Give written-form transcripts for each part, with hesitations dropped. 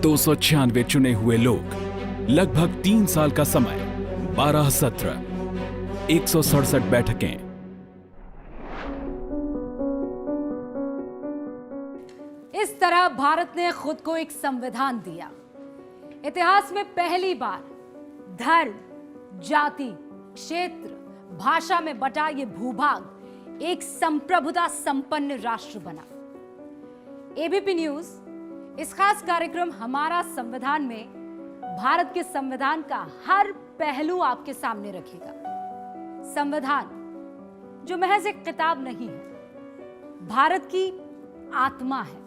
296 चुने हुए लोग, लगभग 3 साल का समय, 12 सत्र, 167 बैठकें। इस तरह भारत ने खुद को एक संविधान दिया। इतिहास में पहली बार धर्म, जाति, क्षेत्र, भाषा में बटा ये भूभाग एक संप्रभुता संपन्न राष्ट्र बना। एबीपी न्यूज इस खास कार्यक्रम हमारा संविधान में भारत के संविधान का हर पहलू आपके सामने रखेगा। संविधान जो महज एक किताब नहीं है, भारत की आत्मा है।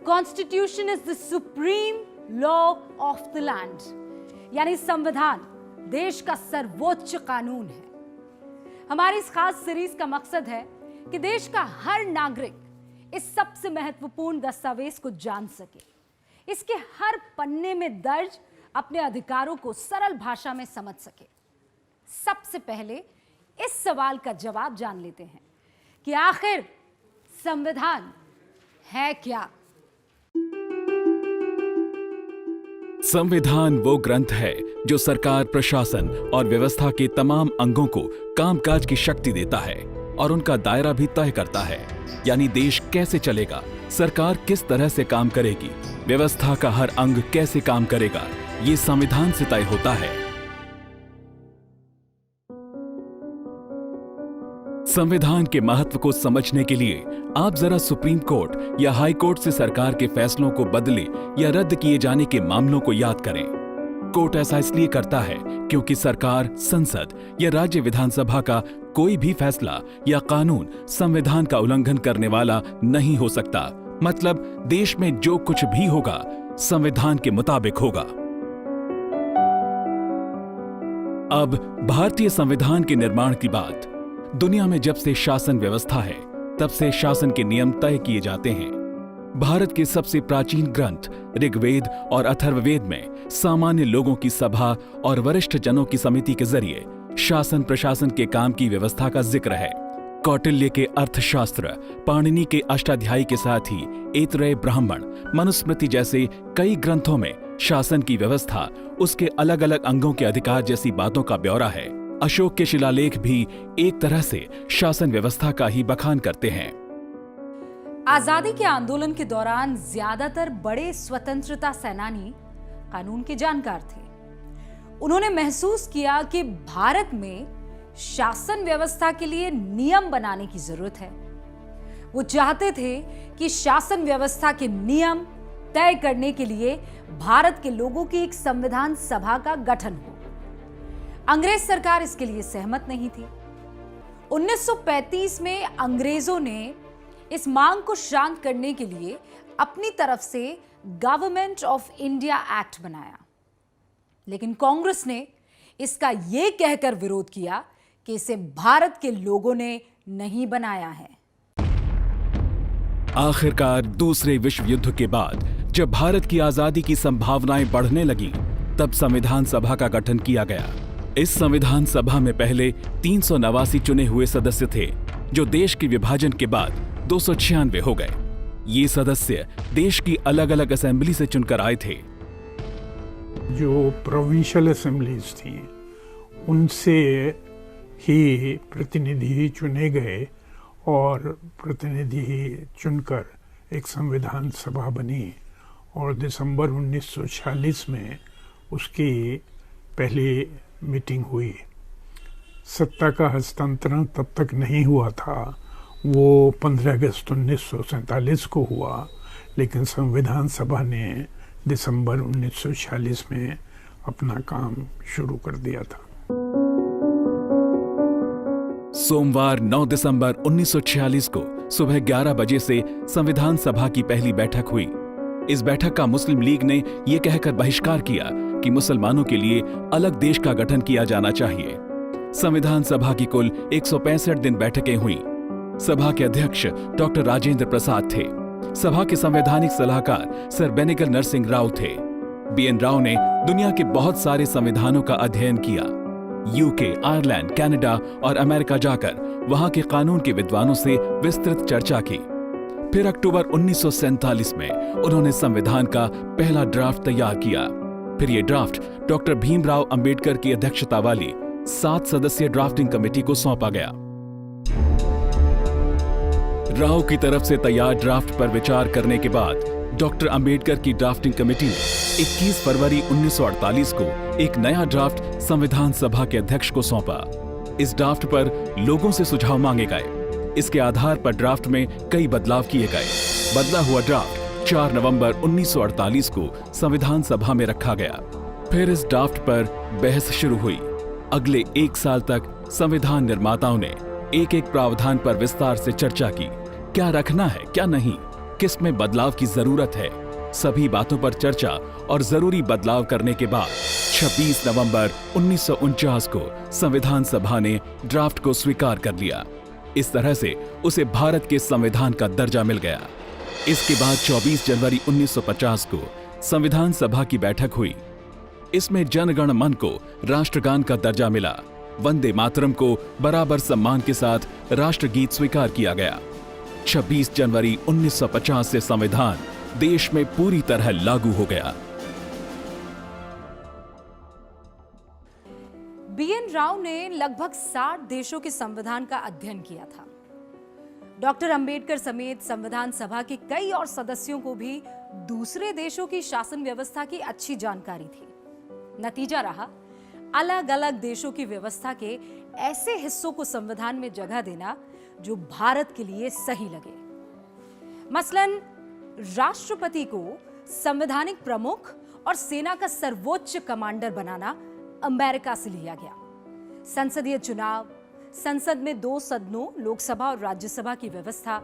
Constitution is the supreme law of the land, यानी संविधान देश का सर्वोच्च कानून है। हमारी इस खास सीरीज का मकसद है कि देश का हर नागरिक इस सबसे महत्वपूर्ण दस्तावेज को जान सके, इसके हर पन्ने में दर्ज अपने अधिकारों को सरल भाषा में समझ सके। सबसे पहले इस सवाल का जवाब जान लेते हैं कि आखिर संविधान है क्या। संविधान वो ग्रंथ है जो सरकार, प्रशासन और व्यवस्था के तमाम अंगों को कामकाज की शक्ति देता है और उनका दायरा भी तय करता है। यानी देश कैसे चलेगा, सरकार किस तरह से काम करेगी, व्यवस्था का हर अंग कैसे काम करेगा, ये संविधान से तय होता है। संविधान के महत्व को समझने के लिए आप जरा सुप्रीम कोर्ट या हाई कोर्ट से सरकार के फैसलों को बदले या रद्द किए जाने के मामलों को याद करें। कोर्ट ऐसा इसलिए करता है क्योंकि सरकार, संसद या राज्य विधानसभा का कोई भी फैसला या कानून संविधान का उल्लंघन करने वाला नहीं हो सकता। मतलब देश में जो कुछ भी होगा संविधान के मुताबिक होगा। अब भारतीय संविधान के निर्माण की बात। दुनिया में जब से शासन व्यवस्था है तब से शासन के नियम तय किए जाते हैं। भारत के सबसे प्राचीन ग्रंथ ऋग्वेद और अथर्ववेद में सामान्य लोगों की सभा और वरिष्ठ जनों की समिति के जरिए शासन प्रशासन के काम की व्यवस्था का जिक्र है। कौटिल्य के अर्थशास्त्र, पाणिनि के अष्टाध्यायी के साथ ही ऐतरेय ब्राह्मण, मनुस्मृति जैसे कई ग्रंथों में शासन की व्यवस्था, उसके अलग अलग अंगों के अधिकार जैसी बातों का ब्यौरा है। अशोक के शिलालेख भी एक तरह से शासन व्यवस्था का ही बखान करते हैं। आजादी के आंदोलन के दौरान ज्यादातर बड़े स्वतंत्रता सेनानी कानून के जानकार थे। उन्होंने महसूस किया कि भारत में शासन व्यवस्था के लिए नियम बनाने की जरूरत है। वो चाहते थे कि शासन व्यवस्था के नियम तय करने के लिए भारत के लोगों की एक संविधान सभा का गठन हो। अंग्रेज सरकार इसके लिए सहमत नहीं थी। 1935 में अंग्रेजों ने इस मांग को शांत करने के लिए अपनी तरफ से गवर्नमेंट ऑफ इंडिया एक्ट बनाया, लेकिन कांग्रेस ने इसका यह कहकर विरोध किया कि इसे भारत के लोगों ने नहीं बनाया है। आखिरकार दूसरे विश्व युद्ध के बाद जब भारत की आजादी की संभावनाएं बढ़ने लगीं, तब संविधान सभा का गठन किया गया। इस संविधान सभा में पहले 389 चुने हुए सदस्य थे, जो देश के विभाजन के बाद 296 हो गए। ये सदस्य देश की अलग अलग असेंबली से चुनकर आए थे। जो प्रोविंशियल असेंबलीज थी उनसे ही प्रतिनिधि चुने गए और प्रतिनिधि चुनकर एक संविधान सभा बनी और दिसंबर 1946 में उसकी पहली मीटिंग हुई। सत्ता का हस्तांतरण तब तक नहीं हुआ था, वो 15 अगस्त 1947 को हुआ, लेकिन संविधान सभा ने दिसंबर 1946 में अपना काम शुरू कर दिया था। सोमवार 9 दिसंबर 1946 को सुबह 11 बजे से संविधान सभा की पहली बैठक हुई। इस बैठक का मुस्लिम लीग ने यह कहकर बहिष्कार किया कि मुसलमानों के लिए अलग देश का गठन किया जाना चाहिए। संविधान सभा की कुल 165 दिन बैठकें हुई। सभा के अध्यक्ष डॉक्टर राजेंद्र प्रसाद थे। सभा के संवैधानिक सलाहकार सर बेनेगल नरसिंह राव थे। बीएन राव ने दुनिया के बहुत सारे संविधानों का अध्ययन किया। यूके, आयरलैंड, कनाडा और अमेरिका जाकर वहां के कानून के विद्वानों से विस्तृत चर्चा की। फिर अक्टूबर 1947 में उन्होंने संविधान का पहला ड्राफ्ट तैयार किया। फिर ये ड्राफ्ट डॉक्टर भीमराव अंबेडकर की अध्यक्षता वाली 7 सदस्यीय ड्राफ्टिंग कमेटी को सौंपा गया। राव की तरफ से तैयार ड्राफ्ट पर विचार करने के बाद डॉक्टर अंबेडकर की ड्राफ्टिंग कमेटी ने 21 फरवरी 1948 को एक नया ड्राफ्ट संविधान सभा के अध्यक्ष को सौंपा। इस ड्राफ्ट पर लोगों से सुझाव मांगे गए। इसके आधार पर ड्राफ्ट में कई बदलाव किए गए। बदला हुआ ड्राफ्ट 4 नवंबर 1948 को संविधान सभा में रखा गया। फिर इस ड्राफ्ट पर बहस शुरू हुई। अगले 1 साल तक संविधान निर्माताओं ने एक एक प्रावधान पर विस्तार से चर्चा की। क्या रखना है, क्या नहीं, किस में बदलाव की जरूरत है, सभी बातों पर चर्चा और जरूरी बदलाव करने के बाद 26 नवंबर 1949 को संविधान सभा ने ड्राफ्ट को स्वीकार कर लिया। इस तरह से उसे भारत के संविधान का दर्जा मिल गया। इसके बाद 24 जनवरी 1950 को संविधान सभा की बैठक हुई। इसमें जन गण मन को राष्ट्रगान का दर्जा मिला। वंदे मातरम को बराबर सम्मान के साथ राष्ट्रगीत स्वीकार किया गया। 26 जनवरी 1950 से संविधान देश में पूरी तरह लागू हो गया। बीएन राव ने लगभग 60 देशों के संविधान का अध्ययन किया था। डॉक्टर अंबेडकर समेत संविधान सभा के कई और सदस्यों को भी दूसरे देशों की शासन व्यवस्था की अच्छी जानकारी थी। नतीजा रहा, अलग अलग देशों की व्यवस्था के ऐसे हिस्सों को संविधान में जगह देना जो भारत के लिए सही लगे। मसलन राष्ट्रपति को संवैधानिक प्रमुख और सेना का सर्वोच्च कमांडर बनाना अमेरिका से लिया गया। संसदीय चुनाव, संसद में 2 सदनों लोकसभा और राज्यसभा की व्यवस्था,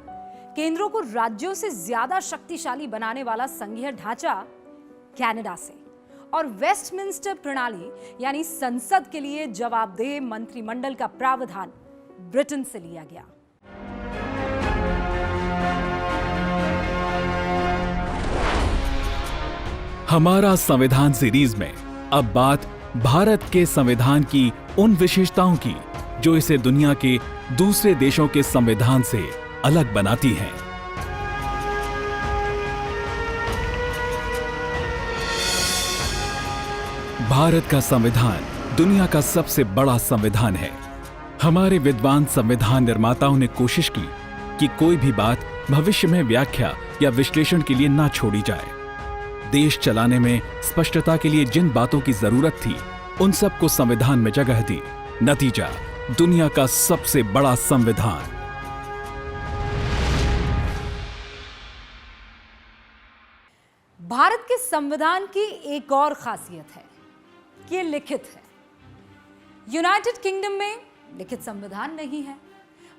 केंद्रों को राज्यों से ज्यादा शक्तिशाली बनाने वाला संघीय ढांचा कनाडा से, और वेस्टमिंस्टर प्रणाली यानी संसद के लिए जवाबदेह मंत्रिमंडल का प्रावधान ब्रिटेन से लिया गया। हमारा संविधान सीरीज में अब बात भारत के संविधान की उन विशेषताओं की जो इसे दुनिया के दूसरे देशों के संविधान से अलग बनाती हैं। भारत का संविधान दुनिया का सबसे बड़ा संविधान है। हमारे विद्वान संविधान निर्माताओं ने कोशिश की कि कोई भी बात भविष्य में व्याख्या या विश्लेषण के लिए ना छोड़ी जाए। देश चलाने में स्पष्टता के लिए जिन बातों की जरूरत थी उन सबको संविधान में जगह दी। नतीजा, दुनिया का सबसे बड़ा संविधान। भारत के संविधान की एक और खासियत है कि ये लिखित है। यूनाइटेड किंगडम में लिखित संविधान नहीं है।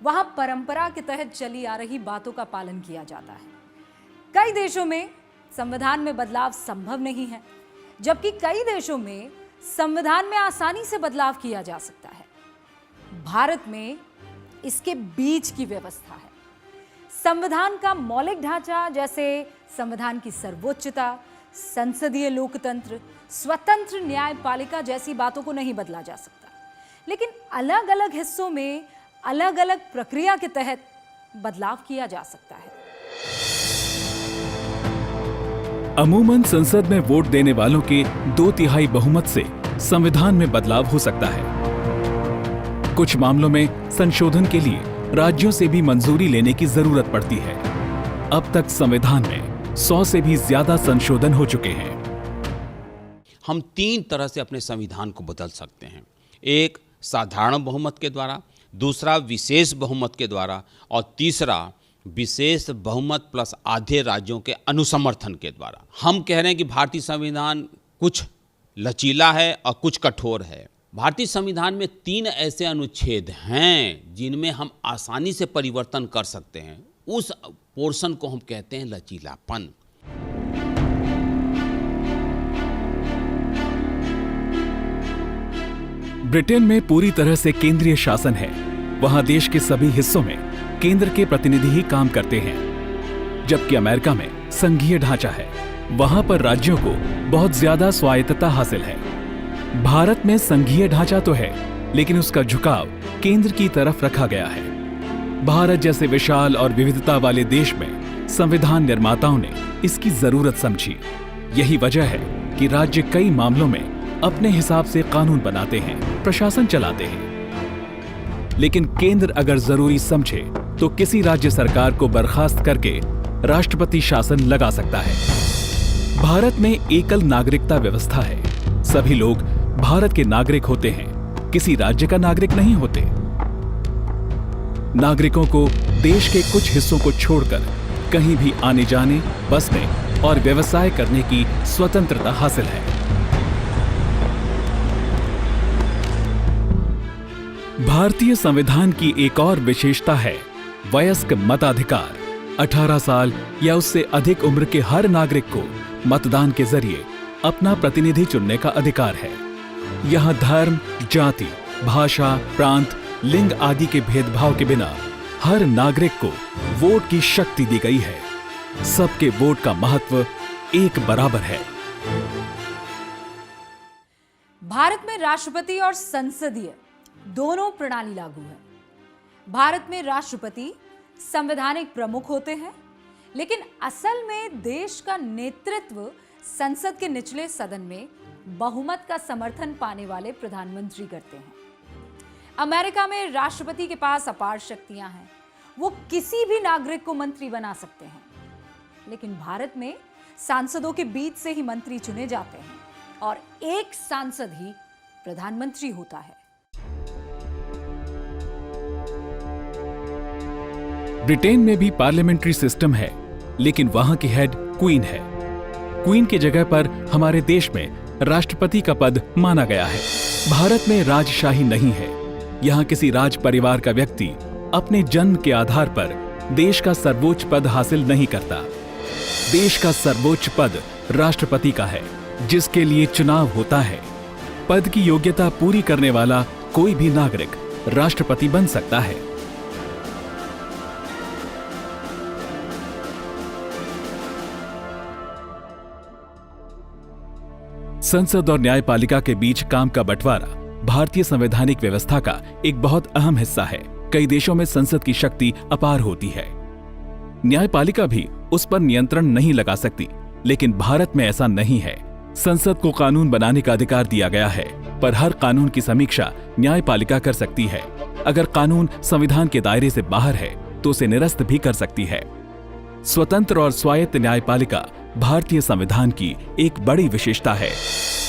वहां परंपरा के तहत चली आ रही बातों का पालन किया जाता है। कई देशों में संविधान में बदलाव संभव नहीं है, जबकि कई देशों में संविधान में आसानी से बदलाव किया जा सकता है। भारत में इसके बीच की व्यवस्था है। संविधान का मौलिक ढांचा, जैसे संविधान की सर्वोच्चता, संसदीय लोकतंत्र, स्वतंत्र न्यायपालिका जैसी बातों को नहीं बदला जा सकता, लेकिन अलग अलग हिस्सों में अलग अलग प्रक्रिया के तहत बदलाव किया जा सकता है। अमूमन संसद में वोट देने वालों के 2/3 बहुमत से संविधान में बदलाव हो सकता है। कुछ मामलों में संशोधन के लिए राज्यों से भी मंजूरी लेने की जरूरत पड़ती है। अब तक संविधान में 100 से भी ज्यादा संशोधन हो चुके हैं। हम 3 तरह से अपने संविधान को बदल सकते हैं। एक, साधारण बहुमत के द्वारा, दूसरा विशेष बहुमत के द्वारा, और तीसरा विशेष बहुमत प्लस आधे राज्यों के अनुसमर्थन के द्वारा। हम कह रहे हैं कि भारतीय संविधान कुछ लचीला है और कुछ कठोर है। भारतीय संविधान में 3 ऐसे अनुच्छेद हैं जिनमें हम आसानी से परिवर्तन कर सकते हैं। उस पोर्शन को हम कहते हैं लचीलापन। ब्रिटेन में पूरी तरह से केंद्रीय शासन है। वहां देश के सभी हिस्सों में केंद्र के प्रतिनिधि ही काम करते हैं, जबकि अमेरिका में संघीय ढांचा है। वहां पर राज्यों को बहुत ज्यादा स्वायत्तता हासिल है। भारत में संघीय ढांचा तो है, लेकिन उसका झुकाव केंद्र की तरफ रखा गया है। भारत जैसे विशाल और विविधता वाले देश में संविधान निर्माताओं ने इसकी जरूरत समझी। यही वजह है कि राज्य कई मामलों में अपने हिसाब से कानून बनाते हैं, प्रशासन चलाते हैं। लेकिन केंद्र अगर जरूरी समझे तो किसी राज्य सरकार को बर्खास्त करके राष्ट्रपति शासन लगा सकता है। भारत में एकल नागरिकता व्यवस्था है। सभी लोग भारत के नागरिक होते हैं, किसी राज्य का नागरिक नहीं होते। नागरिकों को देश के कुछ हिस्सों को छोड़कर कहीं भी आने जाने, बसने और व्यवसाय करने की स्वतंत्रता हासिल है। भारतीय संविधान की एक और विशेषता है वयस्क मताधिकार। 18 साल या उससे अधिक उम्र के हर नागरिक को मतदान के जरिए अपना प्रतिनिधि चुनने का अधिकार है। यहां धर्म, जाति, भाषा, प्रांत, लिंग आदि के भेदभाव के बिना हर नागरिक को वोट की शक्ति दी गई है। सबके वोट का महत्व एक बराबर है। भारत में राष्ट्रपति और संसदीय दोनों प्रणाली लागू है। भारत में राष्ट्रपति संवैधानिक प्रमुख होते हैं, लेकिन असल में देश का नेतृत्व संसद के निचले सदन में बहुमत का समर्थन पाने वाले प्रधानमंत्री करते हैं। अमेरिका में राष्ट्रपति के पास अपार शक्तियां हैं, वो किसी भी नागरिक को मंत्री बना सकते हैं। लेकिन भारत में सांसदों के बीच से ही मंत्री चुने जाते हैं और एक सांसद ही प्रधानमंत्री होता है। ब्रिटेन में भी पार्लियामेंट्री सिस्टम है, लेकिन वहां की हेड क्वीन है। क्वीन की जगह पर हमारे देश में राष्ट्रपति का पद माना गया है। भारत में राजशाही नहीं है। यहाँ किसी राज परिवार का व्यक्ति अपने जन्म के आधार पर देश का सर्वोच्च पद हासिल नहीं करता। देश का सर्वोच्च पद राष्ट्रपति का है, जिसके लिए चुनाव होता है। पद की योग्यता पूरी करने वाला कोई भी नागरिक राष्ट्रपति बन सकता है। संसद और न्यायपालिका के बीच काम का बंटवारा भारतीय संवैधानिक व्यवस्था का एक बहुत अहम हिस्सा है। कई देशों में संसद की शक्ति अपार होती है। न्यायपालिका भी उस पर नियंत्रण नहीं लगा सकती, लेकिन भारत में ऐसा नहीं है। संसद को कानून बनाने का अधिकार दिया गया है, पर हर कानून की समीक्षा न्यायपालिका कर सकती है। अगर कानून संविधान के दायरे से बाहर है तो उसे निरस्त भी कर सकती है। स्वतंत्र और स्वायत्त न्यायपालिका भारतीय संविधान की एक बड़ी विशेषता है।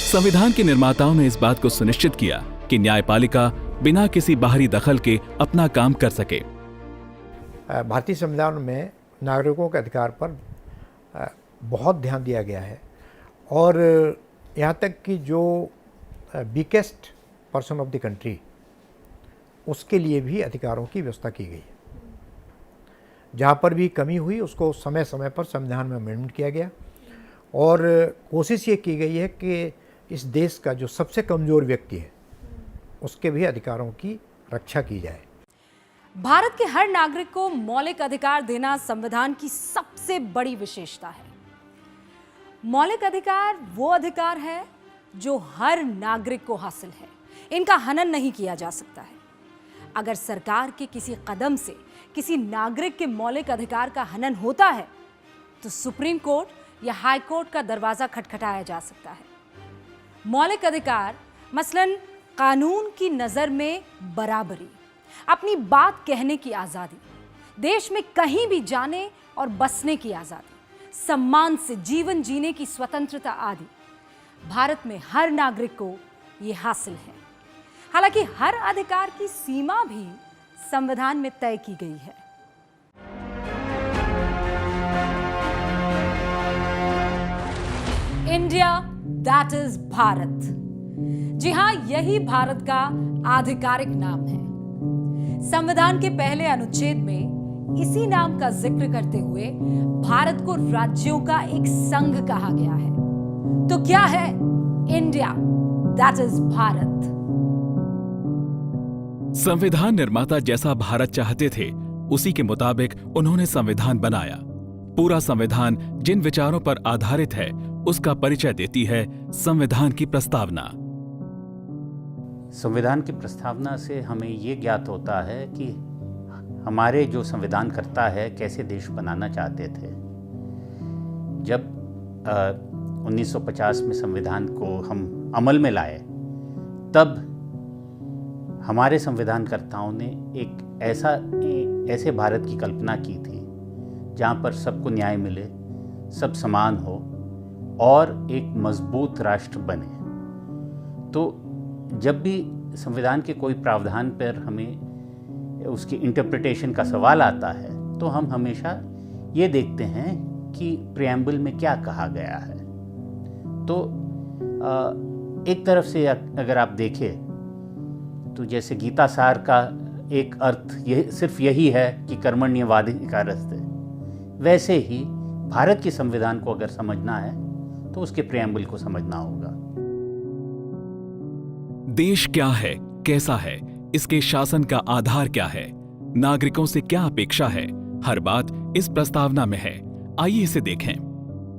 संविधान के निर्माताओं ने इस बात को सुनिश्चित किया कि न्यायपालिका बिना किसी बाहरी दखल के अपना काम कर सके। भारतीय संविधान में नागरिकों के अधिकार पर बहुत ध्यान दिया गया है और यहाँ तक कि जो weakest person of the country, उसके लिए भी अधिकारों की व्यवस्था की गई है। जहाँ पर भी कमी हुई उसको समय समय पर संविधान में अमेंडमेंट किया गया और कोशिश ये की गई है कि इस देश का जो सबसे कमज़ोर व्यक्ति है उसके भी अधिकारों की रक्षा की जाए। भारत के हर नागरिक को मौलिक अधिकार देना संविधान की सबसे बड़ी विशेषता है। मौलिक अधिकार वो अधिकार है जो हर नागरिक को हासिल है। इनका हनन नहीं किया जा सकता है। अगर सरकार के किसी कदम से किसी नागरिक के मौलिक अधिकार का हनन होता है तो सुप्रीम कोर्ट या हाई कोर्ट का दरवाजा खटखटाया जा सकता है। मौलिक अधिकार मसलन कानून की नजर में बराबरी, अपनी बात कहने की आजादी, देश में कहीं भी जाने और बसने की आजादी, सम्मान से जीवन जीने की स्वतंत्रता आदि भारत में हर नागरिक को ये हासिल है। हालांकि हर अधिकार की सीमा भी संविधान में तय की गई है। India that is Bharat. जी हां, यही भारत का आधिकारिक नाम है। संविधान के पहले अनुच्छेद में इसी नाम का जिक्र करते हुए भारत को राज्यों का एक संघ कहा गया है। तो क्या है इंडिया दैट इज भारत? संविधान निर्माता जैसा भारत चाहते थे, उसी के मुताबिक उन्होंने संविधान बनाया। पूरा संविधान जिन विचारों पर आधारित है उसका परिचय देती है संविधान की प्रस्तावना। संविधान की प्रस्तावना से हमें ये ज्ञात होता है कि हमारे जो संविधानकर्ता है कैसे देश बनाना चाहते थे। जब 1950 में संविधान को हम अमल में लाए, तब हमारे संविधानकर्ताओं ने एक ऐसे भारत की कल्पना की थी जहाँ पर सबको न्याय मिले, सब समान हो और एक मजबूत राष्ट्र बने। तो जब भी संविधान के कोई प्रावधान पर हमें उसकी इंटरप्रिटेशन का सवाल आता है तो हम हमेशा ये देखते हैं कि प्रिएम्बल में क्या कहा गया है। तो एक तरफ से अगर आप देखें तो जैसे गीता सार का एक अर्थ सिर्फ यही है कि कर्मण्येवाधिकारस्ते, वैसे ही भारत के संविधान को अगर समझना है तो उसके प्रिएम्बल को समझना होगा। देश क्या है, कैसा है, इसके शासन का आधार क्या है, नागरिकों से क्या अपेक्षा है, हर बात इस प्रस्तावना में है। आइए इसे देखें।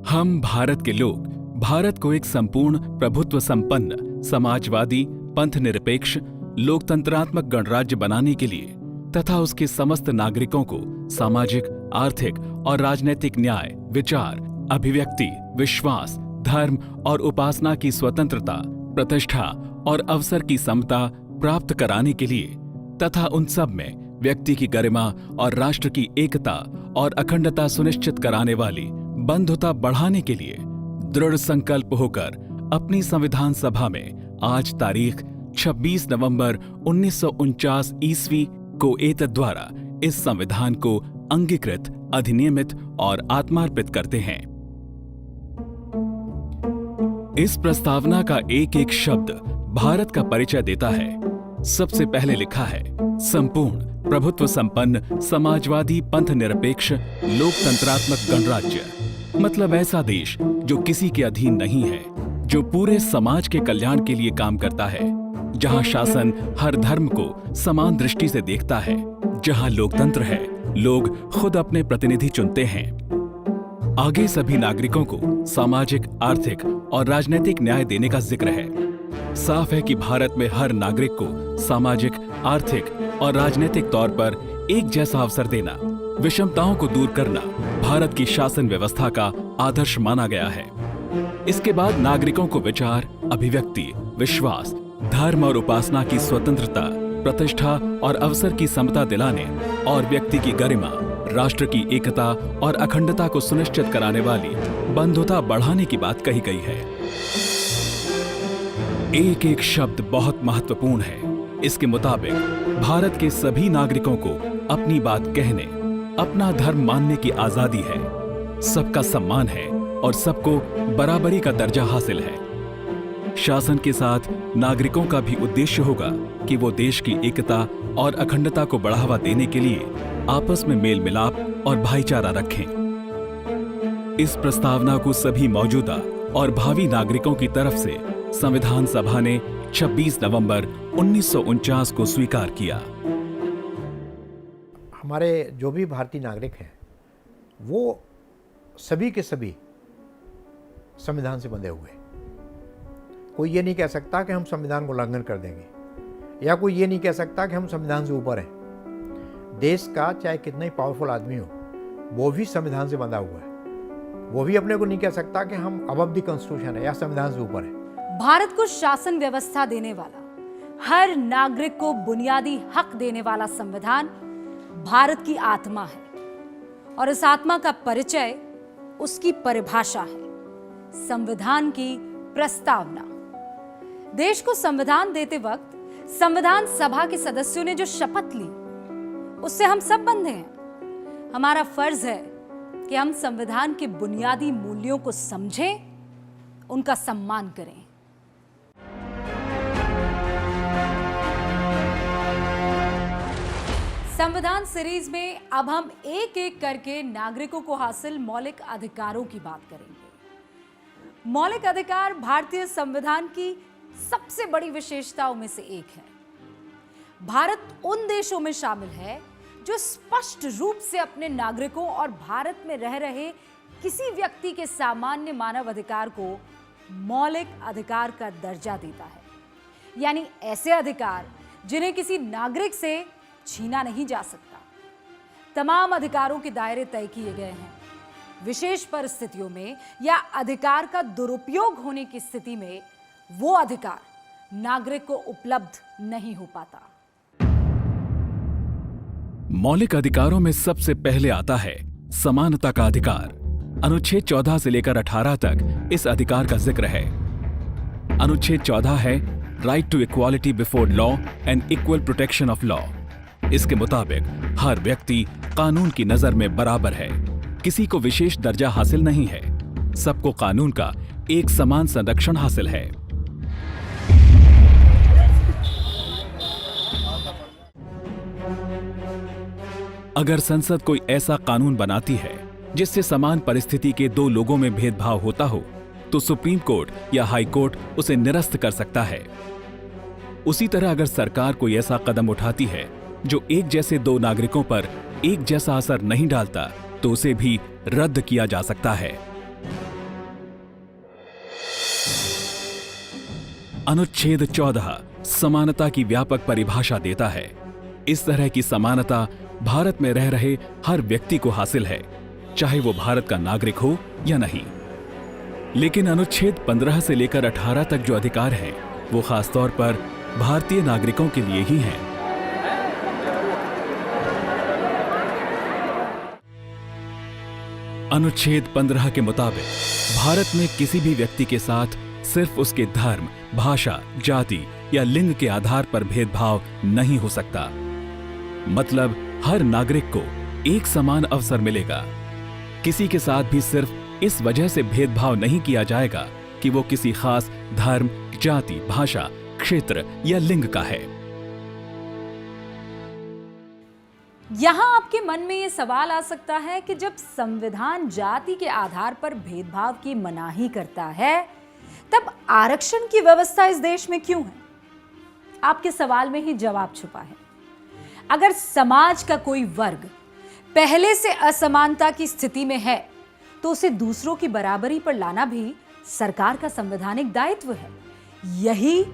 हम भारत के लोग भारत को एक संपूर्ण प्रभुत्व संपन्न समाजवादी पंथ निरपेक्ष लोकतंत्रात्मक गणराज्य बनाने के लिए तथा उसके समस्त नागरिकों को सामाजिक, आर्थिक और राजनीतिक न्याय, विचार, अभिव्यक्ति, विश्वास, धर्म और उपासना की स्वतंत्रता, प्रतिष्ठा और अवसर की समता प्राप्त कराने के लिए तथा उन सब में व्यक्ति की गरिमा और राष्ट्र की एकता और अखंडता सुनिश्चित कराने वाली बंधुता बढ़ाने के लिए दृढ़ संकल्प होकर अपनी संविधान सभा में आज तारीख 26 नवंबर 1949 ईस्वी को एतद्द्वारा इस संविधान को अंगीकृत, अधिनियमित और आत्मार्पित करते हैं। इस प्रस्तावना का एक एक शब्द भारत का परिचय देता है। सबसे पहले लिखा है संपूर्ण प्रभुत्व संपन्न समाजवादी पंथ निरपेक्ष लोकतंत्रात्मक गणराज्य, मतलब ऐसा देश जो किसी के अधीन नहीं है, जो पूरे समाज के कल्याण के लिए काम करता है, जहां शासन हर धर्म को समान दृष्टि से देखता है, जहां लोकतंत्र है, लोग खुद अपने प्रतिनिधि चुनते हैं। आगे सभी नागरिकों को सामाजिक, आर्थिक और राजनीतिक न्याय देने का जिक्र है। साफ है कि भारत में हर नागरिक को सामाजिक, आर्थिक और राजनीतिक तौर पर एक जैसा अवसर देना, विषमताओं को दूर करना भारत की शासन व्यवस्था का आदर्श माना गया है। इसके बाद नागरिकों को विचार, अभिव्यक्ति, विश्वास, धर्म और उपासना की स्वतंत्रता, प्रतिष्ठा और अवसर की समता दिलाने और व्यक्ति की गरिमा, राष्ट्र की एकता और अखंडता को सुनिश्चित कराने वाली बंधुता बढ़ाने की बात कही गई है। एक एक शब्द बहुत महत्वपूर्ण है। इसके मुताबिक भारत के सभी नागरिकों को अपनी बात कहने, अपना धर्म मानने की आजादी है, सबका सम्मान है और सबको बराबरी का दर्जा हासिल है। शासन के साथ नागरिकों का भी उद्देश्य होगा कि वो देश की एकता और अखंडता को बढ़ावा देने के लिए आपस में मेल मिलाप और भाईचारा रखें। इस प्रस्तावना को सभी मौजूदा और भावी नागरिकों की तरफ से संविधान सभा ने 26 नवंबर 1949 को स्वीकार किया। हमारे जो भी भारतीय नागरिक हैं वो सभी के सभी संविधान से बंधे हुए हैं। कोई ये नहीं कह सकता कि हम संविधान को उल्लंघन कर देंगे, या कोई ये नहीं कह सकता कि हम संविधान से ऊपर हैं। देश का चाहे कितना ही पावरफुल आदमी हो, वो भी संविधान से बंधा हुआ है। वो भी अपने को नहीं कह सकता कि हम अबव द कॉन्स्टिट्यूशन है या संविधान से ऊपर है। भारत को शासन व्यवस्था देने वाला, हर नागरिक को बुनियादी हक देने वाला संविधान भारत की आत्मा है और इस आत्मा का परिचय उसकी परिभाषा है, संविधान की प्रस्तावना। देश को संविधान देते वक्त संविधान सभा के सदस्यों ने जो शपथ ली उससे हम सब बंधे हैं। हमारा फर्ज है कि हम संविधान के बुनियादी मूल्यों को समझें, उनका सम्मान करें। संविधान सीरीज में अब हम एक एक करके नागरिकों को हासिल मौलिक अधिकारों की बात करेंगे। मौलिक अधिकार भारतीय संविधान की सबसे बड़ी विशेषताओं में से एक है। भारत उन देशों में शामिल है जो स्पष्ट रूप से अपने नागरिकों और भारत में रह रहे किसी व्यक्ति के सामान्य मानव अधिकार को मौलिक अधिकार का दर्जा देता है, यानी ऐसे अधिकार जिन्हें किसी नागरिक से छीना नहीं जा सकता। तमाम अधिकारों के दायरे तय किए गए हैं। विशेष परिस्थितियों में या अधिकार का दुरुपयोग होने की स्थिति में वो अधिकार नागरिक को उपलब्ध नहीं हो पाता। मौलिक अधिकारों में सबसे पहले आता है समानता का अधिकार। अनुच्छेद 14 से लेकर 18 तक इस अधिकार का जिक्र है। अनुच्छेद 14 है right to equality before law and equal protection of law. इसके मुताबिक हर व्यक्ति कानून की नजर में बराबर है, किसी को विशेष दर्जा हासिल नहीं है, सबको कानून का एक समान संरक्षण हासिल है। अगर संसद कोई ऐसा कानून बनाती है जिससे समान परिस्थिति के दो लोगों में भेदभाव होता हो, तो सुप्रीम कोर्ट या हाई कोर्ट उसे निरस्त कर सकता है। उसी तरह अगर सरकार कोई ऐसा कदम उठाती है जो एक जैसे दो नागरिकों पर एक जैसा असर नहीं डालता, तो उसे भी रद्द किया जा सकता है। अनुच्छेद 14 समानता की व्यापक परिभाषा देता है। इस तरह की समानता भारत में रह रहे हर व्यक्ति को हासिल है, चाहे वो भारत का नागरिक हो या नहीं। लेकिन अनुच्छेद 15 से लेकर 18 तक जो अधिकार हैं, वो खासतौर पर भारतीय नागरिकों के लिए ही हैं। अनुच्छेद 15 के मुताबिक भारत में किसी भी व्यक्ति के साथ सिर्फ उसके धर्म, भाषा, जाति या लिंग के आधार पर भेदभाव नहीं हो सकता। मतलब हर नागरिक को एक समान अवसर मिलेगा। किसी के साथ भी सिर्फ इस वजह से भेदभाव नहीं किया जाएगा कि वो किसी खास धर्म, जाति, भाषा, क्षेत्र या लिंग का है। यहां आपके मन में यह सवाल आ सकता है कि जब संविधान जाति के आधार पर भेदभाव की मनाही करता है, तब आरक्षण की व्यवस्था इस देश में क्यों है? आपके सवाल में ही जवाब छुपा है। अगर समाज का कोई वर्ग पहले से असमानता की स्थिति में है, तो उसे दूसरों की बराबरी पर लाना भी सरकार का संवैधानिक दायित्व है। यही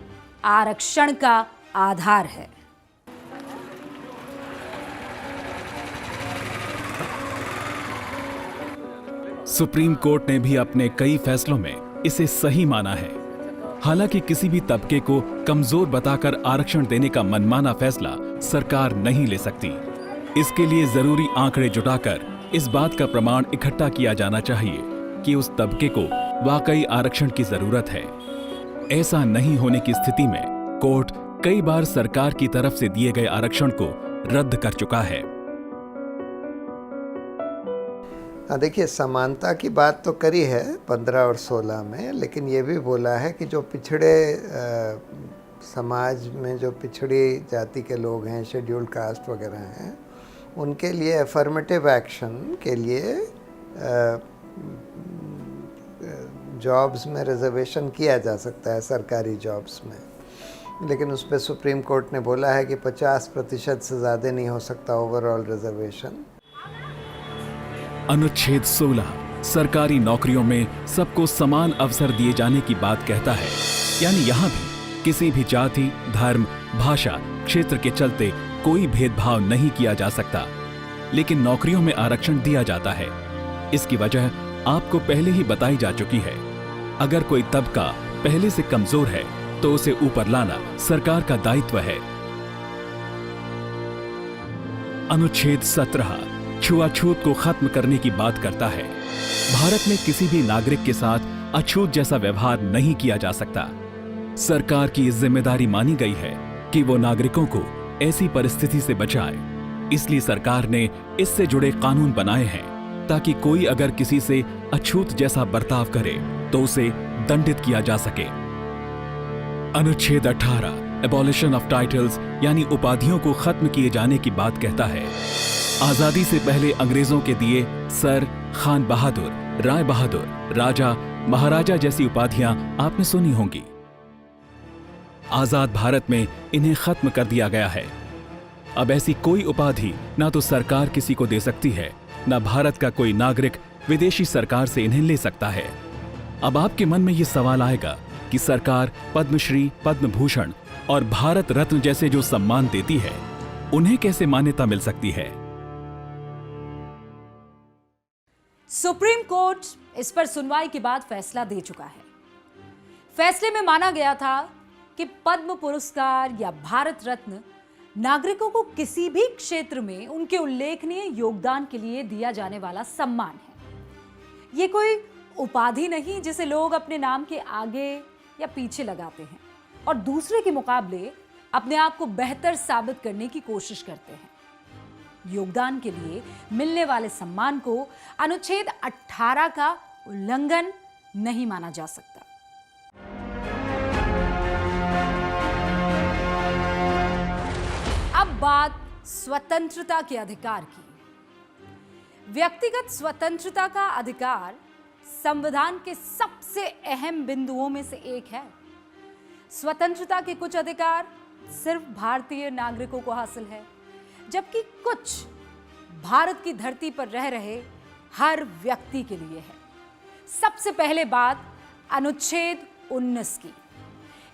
आरक्षण का आधार है। सुप्रीम कोर्ट ने भी अपने कई फैसलों में इसे सही माना है। हालांकि किसी भी तबके को कमजोर बताकर आरक्षण देने का मनमाना फैसला सरकार नहीं ले सकती। इसके लिए जरूरी आंकड़े जुटाकर इस बात का प्रमाण इकट्ठा किया जाना चाहिए कि उस तबके को वाकई आरक्षण की जरूरत है। ऐसा नहीं होने की स्थिति में कोर्ट कई बार सरकार की तरफ से दिए गए आरक्षण को रद्द कर चुका है। देखिए, समानता की बात तो करी है 15 और 16 में, लेकिन ये भी बोला है कि जो पिछड़े समाज में जो पिछड़ी जाति के लोग हैं, शेड्यूल्ड कास्ट वगैरह हैं, उनके लिए अफर्मेटिव एक्शन के लिए जॉब्स में रिजर्वेशन किया जा सकता है, सरकारी जॉब्स में। लेकिन उस पर सुप्रीम कोर्ट ने बोला है कि 50% से ज़्यादा नहीं हो सकता ओवरऑल रिजर्वेशन। अनुच्छेद 16 सरकारी नौकरियों में सबको समान अवसर दिए जाने की बात कहता है। यानी यहां भी किसी भी जाति, धर्म, भाषा, क्षेत्र के चलते कोई भेदभाव नहीं किया जा सकता। लेकिन नौकरियों में आरक्षण दिया जाता है। इसकी वजह आपको पहले ही बताई जा चुकी है। अगर कोई तबका पहले से कमजोर है तो उसे ऊपर लाना सरकार का दायित्व है। अनुच्छेद 17 छुआछूत को खत्म करने की बात करता है। भारत में किसी भी नागरिक के साथ अछूत जैसा व्यवहार नहीं किया जा सकता। सरकार की इस जिम्मेदारी मानी गई है कि वो नागरिकों को ऐसी परिस्थिति से बचाए। इसलिए सरकार ने इससे जुड़े कानून बनाए हैं ताकि कोई अगर किसी से अछूत जैसा बर्ताव करे तो उसे दंडित किया जा सके। अनुच्छेद 18 एबॉलिशन ऑफ टाइटल्स यानी उपाधियों को खत्म किए जाने की बात कहता है। आजादी से पहले अंग्रेजों के दिए सर, खान बहादुर, राय बहादुर, राजा, महाराजा जैसी उपाधियां आपने सुनी होंगी। आजाद भारत में इन्हें खत्म कर दिया गया है। अब ऐसी कोई उपाधि ना तो सरकार किसी को दे सकती है, ना भारत का कोई नागरिक विदेशी सरकार से इन्हें ले सकता है। अब आपके मन में यह सवाल आएगा कि सरकार पद्मश्री, पद्म भूषण और भारत रत्न जैसे जो सम्मान देती है, उन्हें कैसे मान्यता मिल सकती है? सुप्रीम कोर्ट इस पर सुनवाई के बाद फैसला दे चुका है। फैसले में माना गया था कि पद्म पुरस्कार या भारत रत्न नागरिकों को किसी भी क्षेत्र में उनके उल्लेखनीय योगदान के लिए दिया जाने वाला सम्मान है। ये कोई उपाधि नहीं जिसे लोग अपने नाम के आगे या पीछे लगाते हैं और दूसरे के मुकाबले अपने आप को बेहतर साबित करने की कोशिश करते हैं। योगदान के लिए मिलने वाले सम्मान को अनुच्छेद 18 का उल्लंघन नहीं माना जा सकता। अब बात स्वतंत्रता के अधिकार की। व्यक्तिगत स्वतंत्रता का अधिकार संविधान के सबसे अहम बिंदुओं में से एक है। स्वतंत्रता के कुछ अधिकार सिर्फ भारतीय नागरिकों को हासिल है, जबकि कुछ भारत की धरती पर रह रहे हर व्यक्ति के लिए है। सबसे पहले बात अनुच्छेद 19 की।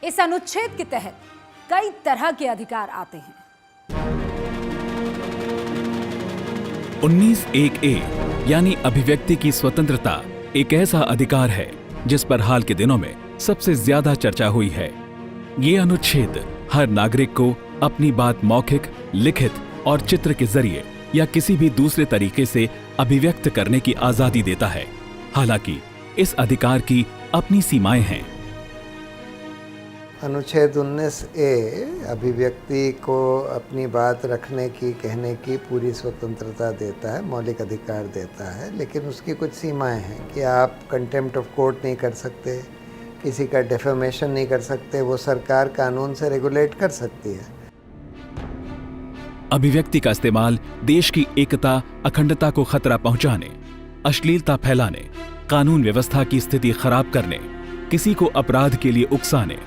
इस अनुच्छेद के तहत कई तरह के अधिकार आते हैं। 19(1)(a) यानी अभिव्यक्ति की स्वतंत्रता एक ऐसा अधिकार है जिस पर हाल के दिनों में सबसे ज्यादा चर्चा हुई है। ये अनुच्छेद हर नागरिक को अपनी बात मौखिक, लिखित और चित्र के जरिए या किसी भी दूसरे तरीके से अभिव्यक्त करने की आजादी देता है। हालांकि इस अधिकार की अपनी सीमाएं हैं। अनुच्छेद 19(a) अभिव्यक्ति को अपनी बात रखने की, कहने की पूरी स्वतंत्रता देता है, मौलिक अधिकार देता है, लेकिन उसकी कुछ सीमाएं हैं कि आप कंटेम्प्ट ऑफ कोर्ट नहीं कर सकते, किसी का डेफेमेशन नहीं कर सकते, वो सरकार कानून से रेगुलेट कर सकती है। अभिव्यक्ति का इस्तेमाल देश की एकता, अखंडता को खतरा पहुंचाने, अश्लीलता फैलाने, कानून व्यवस्था की स्थिति खराब करने, किसी को अपराध के लिए उकसाने,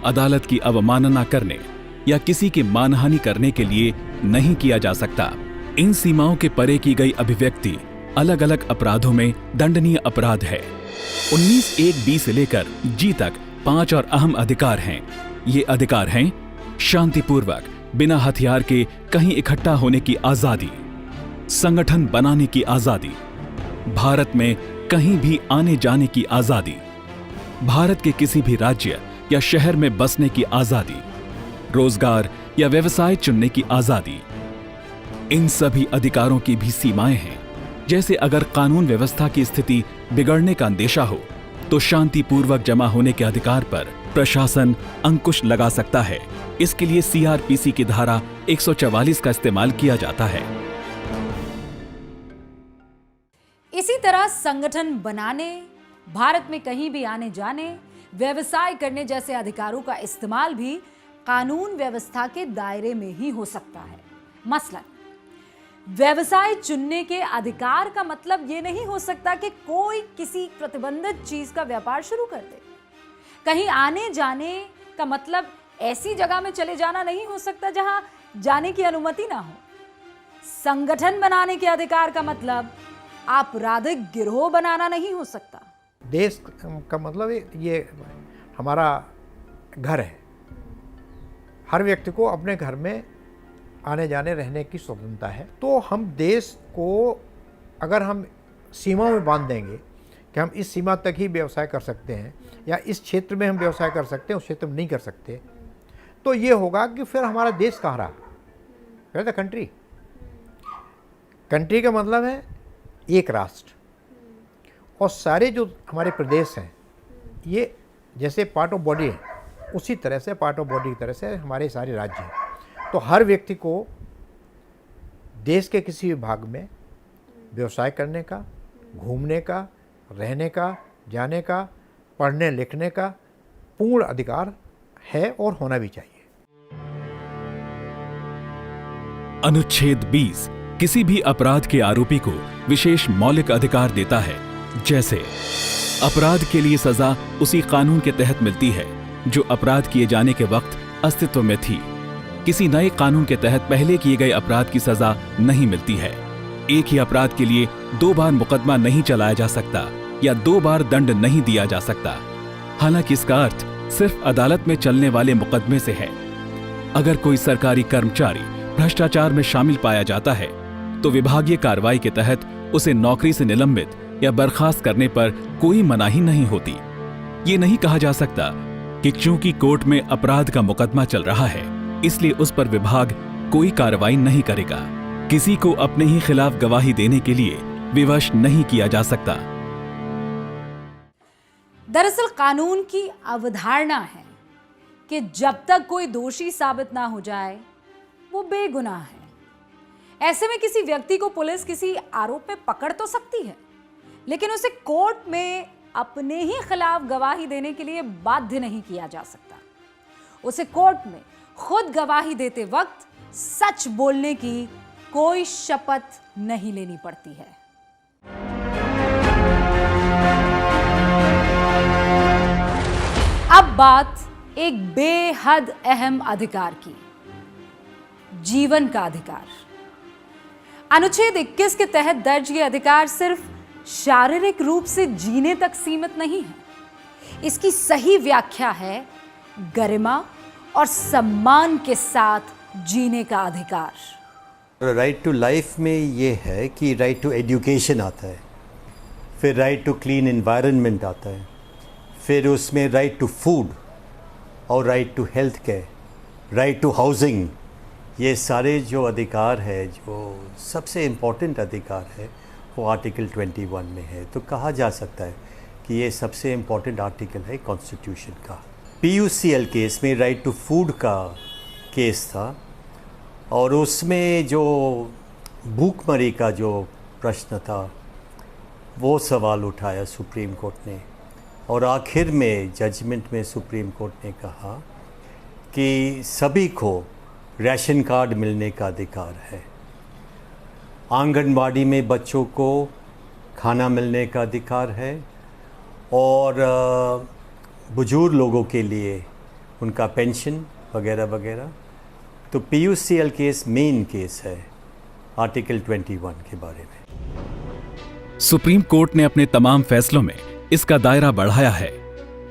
अदालत की अवमानना करने या किसी की मानहानि करने के लिए नहीं किया जा सकता। इन सीमाओं के परे की गई अभिव्यक्ति अलग अलग अपराधों में दंडनीय अपराध है। 19(1)(b) से लेकर G तक 5 और अहम अधिकार हैं। ये अधिकार हैं शांतिपूर्वक बिना हथियार के कहीं इकट्ठा होने की आजादी, संगठन बनाने की आजादी, भारत में कहीं भी आने जाने की आजादी, भारत के किसी भी राज्य या शहर में बसने की आजादी, रोजगार या व्यवसाय चुनने की आजादी। इन सभी अधिकारों की भी सीमाएं हैं। जैसे अगर कानून व्यवस्था की स्थिति बिगड़ने का अंदेशा हो तो शांतिपूर्वक जमा होने के अधिकार पर प्रशासन अंकुश लगा सकता है। इसके लिए CRPC की धारा 144 का इस्तेमाल किया जाता है। इसी तरह संगठन बनाने, भारत में कहीं भी आने जाने, व्यवसाय करने जैसे अधिकारों का इस्तेमाल भी कानून व्यवस्था के दायरे में ही हो सकता है। मसलन व्यवसाय चुनने के अधिकार का मतलब यह नहीं हो सकता कि कोई किसी प्रतिबंधित चीज का व्यापार शुरू कर दे। कहीं आने जाने का मतलब ऐसी जगह में चले जाना नहीं हो सकता जहां जाने की अनुमति ना हो। संगठन बनाने के अधिकार का मतलब आपराधिक गिरोह बनाना नहीं हो सकता। देश का मतलब ये हमारा घर है। हर व्यक्ति को अपने घर में आने जाने रहने की स्वतंत्रता है। तो हम देश को अगर हम सीमा में बांध देंगे कि हम इस सीमा तक ही व्यवसाय कर सकते हैं या इस क्षेत्र में हम व्यवसाय कर सकते हैं, उस क्षेत्र में नहीं कर सकते, तो ये होगा कि फिर हमारा देश कहाँ रहा? फिर द कंट्री। कंट्री का मतलब है एक राष्ट्र, और सारे जो हमारे प्रदेश हैं ये जैसे पार्ट ऑफ बॉडी है, उसी तरह से पार्ट ऑफ बॉडी की तरह से हमारे सारे राज्य हैं। तो हर व्यक्ति को देश के किसी भी भाग में व्यवसाय करने का, घूमने का, रहने का, जाने का, पढ़ने लिखने का पूर्ण अधिकार है और होना भी चाहिए। अनुच्छेद 20 किसी भी अपराध के आरोपी को विशेष मौलिक अधिकार देता है। जैसे अपराध के लिए सजा उसी कानून के तहत मिलती है जो अपराध किए जाने के वक्त अस्तित्व में थी। किसी नए कानून के तहत पहले किए गए अपराध की सजा नहीं मिलती है। एक ही अपराध के लिए 2 बार मुकदमा नहीं चलाया जा सकता या 2 बार दंड नहीं दिया जा सकता। हालांकि इसका अर्थ सिर्फ अदालत में चलने वाले मुकदमे से है। अगर कोई सरकारी कर्मचारी भ्रष्टाचार में शामिल पाया जाता है तो विभागीय कार्रवाई के तहत उसे नौकरी से निलंबित या बर्खास्त करने पर कोई मनाही नहीं होती। ये नहीं कहा जा सकता कि चूंकि कोर्ट में अपराध का मुकदमा चल रहा है इसलिए उस पर विभाग कोई कार्रवाई नहीं करेगा। किसी को अपने ही खिलाफ गवाही देने के लिए विवश नहीं किया जा सकता। दरअसल कानून की अवधारणा है कि जब तक कोई दोषी साबित ना हो जाए वो बेगुनाह है। ऐसे में किसी व्यक्ति को पुलिस किसी आरोप में पकड़ तो सकती है, लेकिन उसे कोर्ट में अपने ही खिलाफ गवाही देने के लिए बाध्य नहीं किया जा सकता। उसे कोर्ट में खुद गवाही देते वक्त सच बोलने की कोई शपथ नहीं लेनी पड़ती है। अब बात एक बेहद अहम अधिकार की, जीवन का अधिकार। अनुच्छेद 21 के तहत दर्ज ये अधिकार सिर्फ शारीरिक रूप से जीने तक सीमित नहीं है। इसकी सही व्याख्या है गरिमा और सम्मान के साथ जीने का अधिकार। राइट टू लाइफ में ये है कि राइट टू एजुकेशन आता है, फिर राइट टू क्लीन एनवायरनमेंट आता है, फिर उसमें राइट टू फूड और right to health care, right to housing. ये सारे जो अधिकार है, जो सबसे इम्पोर्टेंट अधिकार है, वो आर्टिकल 21 में है। तो कहा जा सकता है कि ये सबसे इम्पोर्टेंट आर्टिकल है कॉन्स्टिट्यूशन का। PUCL केस में राइट टू फूड का केस था और उसमें जो भूखमरी का जो प्रश्न था वो सवाल उठाया सुप्रीम कोर्ट ने, और आखिर में जजमेंट में सुप्रीम कोर्ट ने कहा कि सभी को राशन कार्ड मिलने का अधिकार है, आंगनबाड़ी में बच्चों को खाना मिलने का अधिकार है, और बुजुर्ग लोगों के लिए उनका पेंशन वगैरह वगैरह। तो PUCL केस मेन केस है आर्टिकल 21 के बारे में। सुप्रीम कोर्ट ने अपने तमाम फैसलों में इसका दायरा बढ़ाया है।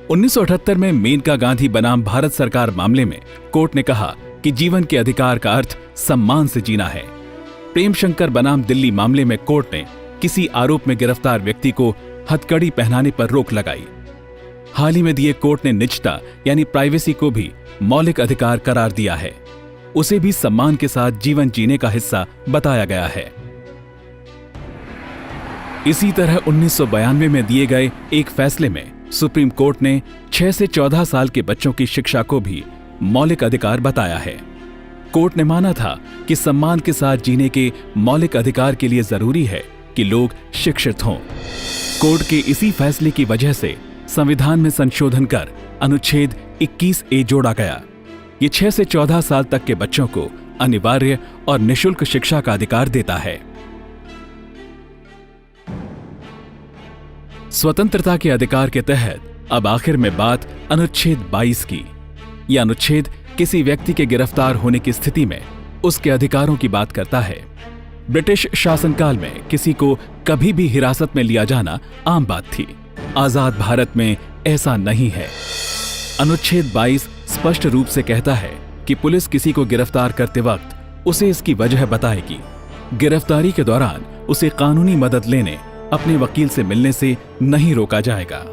1978 में मेनका गांधी बनाम भारत सरकार मामले में कोर्ट ने कहा कि जीवन के अधिकार का अर्थ सम्मान से जीना है। प्रेम शंकर बनाम दिल्ली मामले में कोर्ट ने किसी आरोप में गिरफ्तार व्यक्ति को हथकड़ी पहनाने पर रोक लगाई। हाल ही में दिए कोर्ट ने निजता यानी प्राइवेसी को भी मौलिक अधिकार करार दिया है। उसे भी सम्मान के साथ जीवन जीने का हिस्सा बताया गया है। इसी तरह 1992 में दिए गए एक फैसले में सुप्रीम कोर्ट ने 6 से 14 साल के बच्चों की शिक्षा को भी मौलिक अधिकार बताया है। कोर्ट ने माना था कि सम्मान के साथ जीने के मौलिक अधिकार के लिए जरूरी है कि लोग शिक्षित हों। कोर्ट के इसी फैसले की वजह से संविधान में संशोधन कर अनुच्छेद 21A जोड़ा गया। ये 6 से 14 साल तक के बच्चों को अनिवार्य और निःशुल्क शिक्षा का अधिकार देता है। स्वतंत्रता के अधिकार के तहत अब आखिर में बात अनुच्छेद 22 की। यह अनुच्छेद किसी व्यक्ति के गिरफ्तार होने की स्थिति में उसके अधिकारों की बात करता है। ब्रिटिश शासनकाल में किसी को कभी भी हिरासत में लिया जाना आम बात थी। आजाद भारत में ऐसा नहीं है। अनुच्छेद 22 स्पष्ट रूप से कहता है कि पुलिस किसी को गिरफ्तार करते वक्त उसे इसकी वजह बताएगी। गिरफ्तारी के दौरान उसे कानूनी मदद लेने अपने वकील से मिलने से नहीं रोका जाएगा।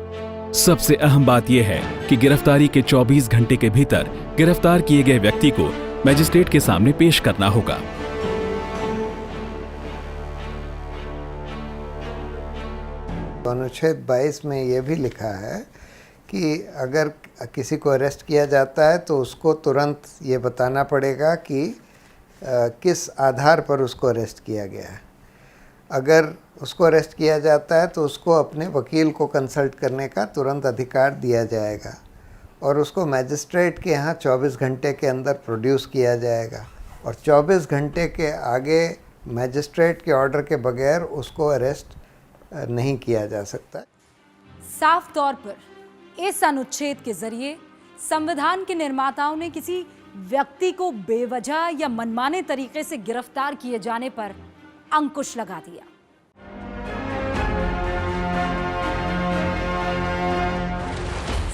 सबसे अहम बात यह है कि गिरफ्तारी के 24 घंटे के भीतर गिरफ्तार किए गए व्यक्ति को मजिस्ट्रेट के सामने पेश करना होगा। अनुच्छेद 22 में यह भी लिखा है कि अगर किसी को अरेस्ट किया जाता है तो उसको तुरंत ये बताना पड़ेगा कि किस आधार पर उसको अरेस्ट किया गया है। अगर उसको अरेस्ट किया जाता है तो उसको अपने वकील को कंसल्ट करने का तुरंत अधिकार दिया जाएगा और उसको मैजिस्ट्रेट के यहाँ 24 घंटे के अंदर प्रोड्यूस किया जाएगा, और 24 घंटे के आगे मैजिस्ट्रेट के ऑर्डर के बगैर उसको अरेस्ट नहीं किया जा सकता। साफ तौर पर इस अनुच्छेद के जरिए संविधान के निर्माताओं ने किसी व्यक्ति को बेवजह या मनमाने तरीके से गिरफ्तार किए जाने पर अंकुश लगा दिया।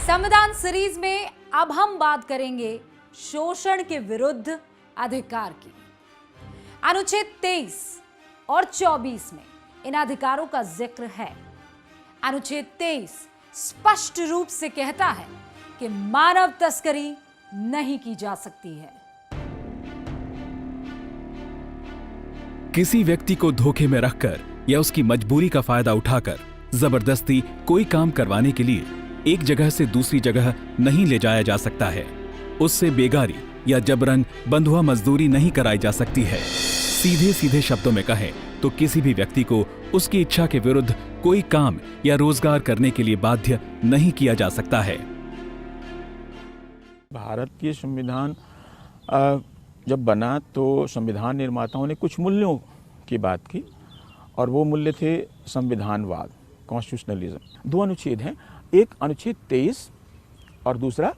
संविधान सीरीज में अब हम बात करेंगे शोषण के विरुद्ध अधिकार की। अनुच्छेद 23 और 24 में इन अधिकारों का जिक्र है। अनुच्छेद 23 स्पष्ट रूप से कहता है कि मानव तस्करी नहीं की जा सकती है। किसी व्यक्ति को धोखे में रखकर या उसकी मजबूरी का फायदा उठाकर जबरदस्ती कोई काम करवाने के लिए एक जगह से दूसरी जगह नहीं ले जाया जा सकता है। उससे बेगारी या जबरन बंधुआ मजदूरी नहीं कराई जा सकती है। सीधे सीधे शब्दों में कहें तो किसी भी व्यक्ति को उसकी इच्छा के विरुद्ध कोई काम या रोजगार करने के लिए बाध्य नहीं किया जा सकता है। भारत के संविधान जब बना तो संविधान निर्माताओं ने कुछ मूल्यों की बात की और वो मूल्य थे संविधानवाद, कॉन्स्टिट्यूशनलिज्म। 2 अनुच्छेद हैं, एक अनुच्छेद 23 और दूसरा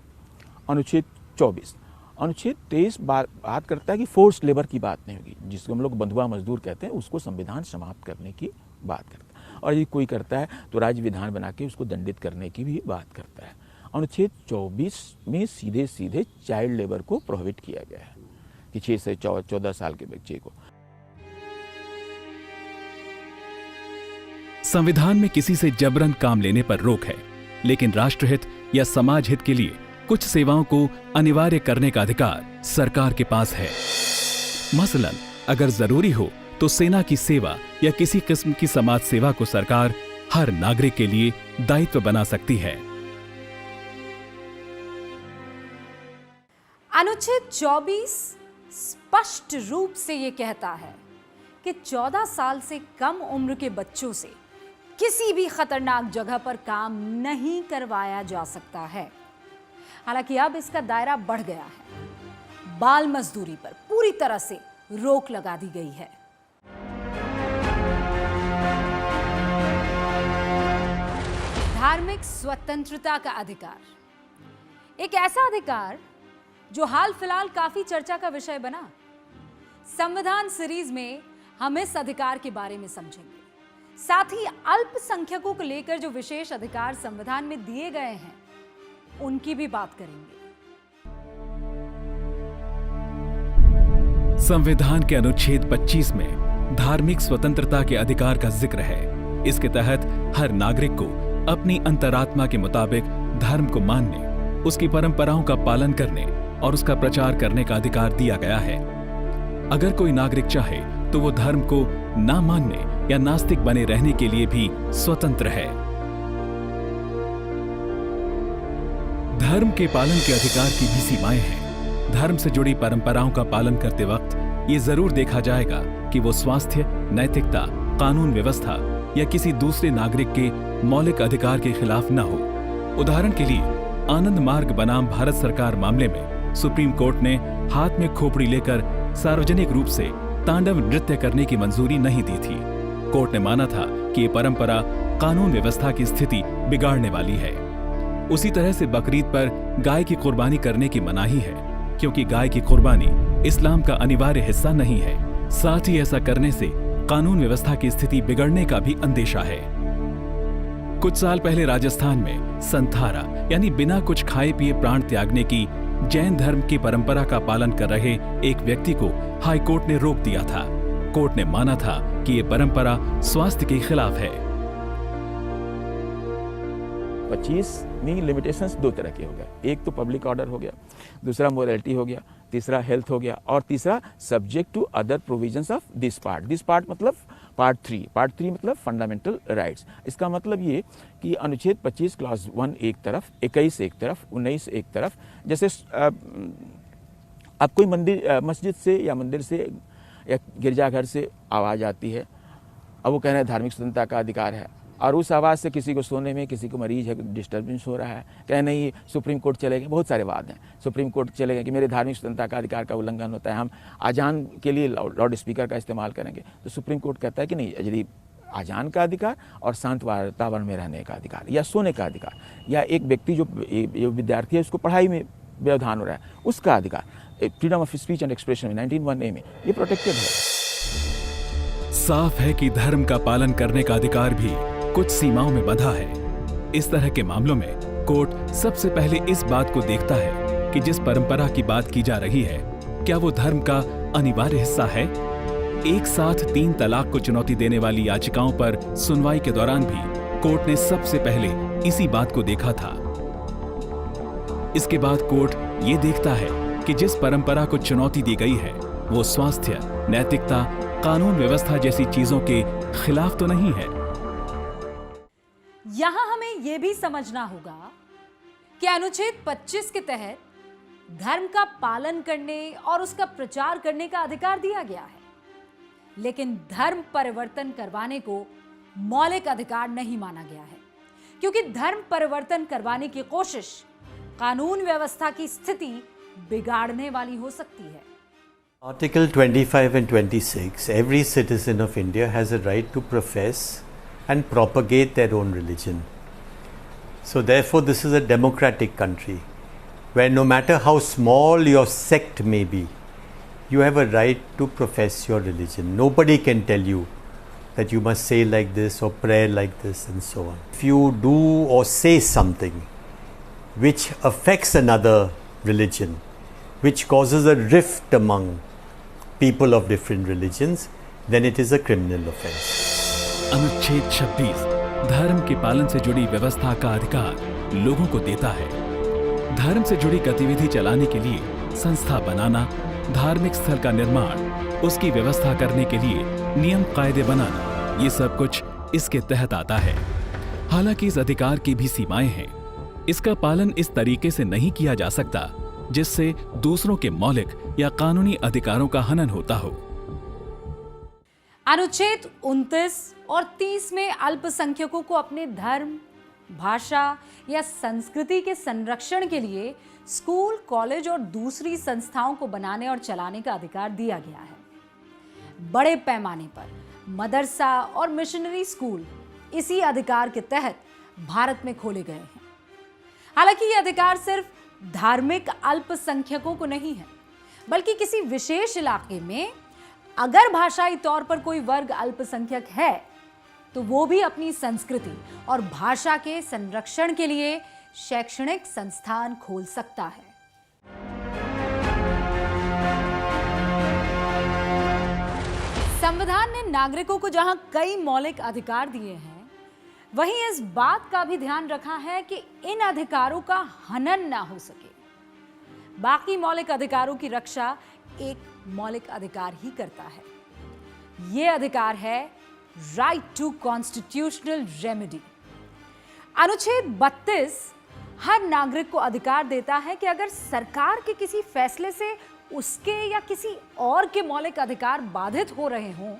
अनुच्छेद 24। अनुच्छेद 23 बात करता है कि फोर्स लेबर की बात नहीं होगी, जिसको हम लोग बंधुआ मजदूर कहते हैं, उसको संविधान समाप्त करने की बात करता है। और यदि कोई करता है तो राज्य विधान बना के उसको दंडित करने की भी बात करता है। अनुच्छेद 24 में सीधे सीधे चाइल्ड लेबर को प्रोहिबिट किया गया है कि 6 से 14 साल के बच्चे को। संविधान में किसी से जबरन काम लेने पर रोक है, लेकिन राष्ट्रहित या समाज हित के लिए कुछ सेवाओं को अनिवार्य करने का अधिकार सरकार के पास है। मसलन अगर जरूरी हो तो सेना की सेवा या किसी किस्म की समाज सेवा को सरकार हर नागरिक के लिए दायित्व बना सकती है। अनुच्छेद 24 स्पष्ट रूप से यह कहता है कि 14 साल से कम उम्र के बच्चों से किसी भी खतरनाक जगह पर काम नहीं करवाया जा सकता है। हालांकि अब इसका दायरा बढ़ गया है। बाल मजदूरी पर पूरी तरह से रोक लगा दी गई है। धार्मिक स्वतंत्रता का अधिकार, एक ऐसा अधिकार जो हाल फिलहाल काफी चर्चा का विषय बना। संविधान सीरीज में हम इस अधिकार के बारे में समझेंगे, साथ ही अल्पसंख्यकों को लेकर जो विशेष अधिकार संविधान में दिए गए हैं उनकी भी बात करेंगे। संविधान के अनुच्छेद 25 में धार्मिक स्वतंत्रता के अधिकार का जिक्र है। इसके तहत हर नागरिक को अपनी अंतरात्मा के मुताबिक धर्म को मानने, उसकी परंपराओं का पालन करने और उसका प्रचार करने का अधिकार दिया गया है। अगर कोई नागरिक चाहे तो वो धर्म को ना मानने या नास्तिक बने रहने के लिए भी स्वतंत्र है। धर्म के पालन के अधिकार की भी सीमाएं हैं। धर्म से जुड़ी परंपराओं का पालन करते वक्त ये जरूर देखा जाएगा कि वो स्वास्थ्य, नैतिकता, कानून व्यवस्था या किसी दूसरे नागरिक के मौलिक अधिकार के खिलाफ न हो। उदाहरण के लिए आनंद मार्ग बनाम भारत सरकार मामले में सुप्रीम कोर्ट ने हाथ में खोपड़ी लेकर सार्वजनिक रूप से तांडव नृत्य करने की मंजूरी नहीं दी थी। कोर्ट ने माना था कि ये परंपरा कानून व्यवस्था की स्थिति बिगाड़ने वाली है। उसी तरह से बकरीद पर गाय की कुर्बानी करने की मनाही है, क्योंकि गाय की कुर्बानी इस्लाम का अनिवार्य हिस्सा नहीं है। साथ ही ऐसा करने से कानून व्यवस्था की स्थिति बिगड़ने का भी अंदेशा है। कुछ साल पहले राजस्थान में संथारा यानी बिना कुछ खाए पिए प्राण त्यागने की जैन धर्म की परंपरा का पालन कर रहे एक व्यक्ति को हाई कोर्ट ने रोक दिया था। कोर्ट ने माना था कि ये परंपरा स्वास्थ्य के खिलाफ है। 25 में लिमिटेशंस 2 तरह के हो गए। एक तो पब्लिक ऑर्डर हो गया, दूसरा मोरालिटी हो गया, तीसरा हेल्थ हो गया और तीसरा subject to other provisions of this part. This part मतलब पार्ट 3 मतलब फंडामेंटल राइट्स। इसका मतलब ये कि अनुच्छेद 25 क्लॉज 1 एक तरफ, 21 एक तरफ, 19 एक तरफ। जैसे अब कोई मस्जिद से या मंदिर से या गिरजाघर से आवाज़ आती है, अब वो कह रहे हैं धार्मिक स्वतंत्रता का अधिकार है, और उस आवाज़ से किसी को सोने में, किसी को मरीज है, डिस्टर्बेंस हो रहा है, कहे नहीं सुप्रीम कोर्ट चले गए। बहुत सारे वाद हैं, सुप्रीम कोर्ट चले गए कि मेरे धार्मिक स्वतंत्रता का अधिकार का उल्लंघन होता है, हम आजान के लिए लाउड स्पीकर का इस्तेमाल करेंगे। तो सुप्रीम कोर्ट कहता है कि नहीं, यदि आजान का अधिकार और शांत वातावरण में रहने का अधिकार या सोने का अधिकार, या एक व्यक्ति जो विद्यार्थी है उसको पढ़ाई में व्यवधान हो रहा है, उसका अधिकार, freedom of speech and expression 19(1)A में ये प्रोटेक्टेड है। साफ है कि धर्म का पालन करने का अधिकार भी कुछ सीमाओं में बंधा है। इस तरह के मामलों में कोर्ट सबसे पहले इस बात को देखता है कि जिस परंपरा की बात की जा रही है, क्या वो धर्म का अनिवार्य हिस्सा है। एक साथ 3 तलाक को चुनौती देने वाली याचिकाओं पर सुनवाई के दौरान भी कोर्ट ने सबसे पहले इसी बात को देखा था। इसके बाद कोर्ट ये देखता है कि जिस परंपरा को चुनौती दी गई है वो स्वास्थ्य, नैतिकता, कानून व्यवस्था जैसी चीजों के खिलाफ तो नहीं है। यहां हमें यह भी समझना होगा कि अनुच्छेद 25 के तहत धर्म का पालन करने और उसका प्रचार करने का अधिकार दिया गया है, लेकिन धर्म परिवर्तन करवाने को मौलिक अधिकार नहीं माना गया है, क्योंकि धर्म परिवर्तन करवाने की कोशिश कानून व्यवस्था की स्थिति बिगाड़ने वाली हो सकती है। Article 25 and 26, every citizen of India has a right to profess and propagate their own religion. So therefore this is a democratic country where no matter how small your sect may be, you have a right to profess your religion. Nobody can tell you that you must say like this or pray like this and so on. If you do or say something which affects another religion, which causes a rift among people of different religions, then it is a criminal offense. अनुच्छेद 26 धर्म के पालन से जुड़ी व्यवस्था का अधिकार लोगों को देता है। धर्म से जुड़ी गतिविधि चलाने के लिए संस्था बनाना, धार्मिक स्थल का निर्माण, उसकी व्यवस्था करने के लिए नियम कायदे बनाना, ये सब कुछ इसके तहत आता है। हालांकि इस अधिकार की भी सीमाएं हैं। इसका पालन इस तरीके से नहीं किया जा सकता जिससे दूसरों के मौलिक या कानूनी अधिकारों का हनन होता हो। अनुच्छेद 29 और 30 में अल्पसंख्यकों को अपने धर्म, भाषा या संस्कृति के संरक्षण के लिए स्कूल, कॉलेज और दूसरी संस्थाओं को बनाने और चलाने का अधिकार दिया गया है। बड़े पैमाने पर मदरसा और मिशनरी स्कूल इसी अधिकार के तहत भारत में खोले गए हैं। हालांकि ये अधिकार सिर्फ धार्मिक अल्पसंख्यकों को नहीं है, बल्कि किसी विशेष इलाके में अगर भाषाई तौर पर कोई वर्ग अल्पसंख्यक है तो वो भी अपनी संस्कृति और भाषा के संरक्षण के लिए शैक्षणिक संस्थान खोल सकता है। संविधान ने नागरिकों को जहां कई मौलिक अधिकार दिए हैं, वहीं इस बात का भी ध्यान रखा है कि इन अधिकारों का हनन ना हो सके। बाकी मौलिक अधिकारों की रक्षा एक मौलिक अधिकार ही करता है। यह अधिकार है राइट टू कॉन्स्टिट्यूशनल रेमेडी। अनुच्छेद 32 हर नागरिक को अधिकार देता है कि अगर सरकार के किसी फैसले से उसके या किसी और के मौलिक अधिकार बाधित हो रहे हों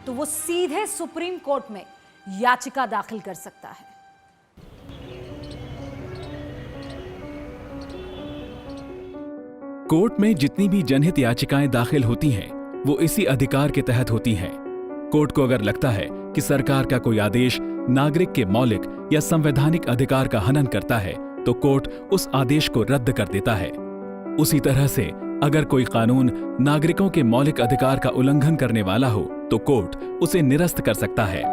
तो वो सीधे सुप्रीम कोर्ट में याचिका दाखिल कर सकता है। कोर्ट में जितनी भी जनहित याचिकाएं दाखिल होती हैं, वो इसी अधिकार के तहत होती हैं। कोर्ट को अगर लगता है कि सरकार का कोई आदेश नागरिक के मौलिक या संवैधानिक अधिकार का हनन करता है, तो कोर्ट उस आदेश को रद्द कर देता है। उसी तरह से अगर कोई कानून नागरिकों के मौलिक अधिकार का उल्लंघन करने वाला हो, तो कोर्ट उसे निरस्त कर सकता है।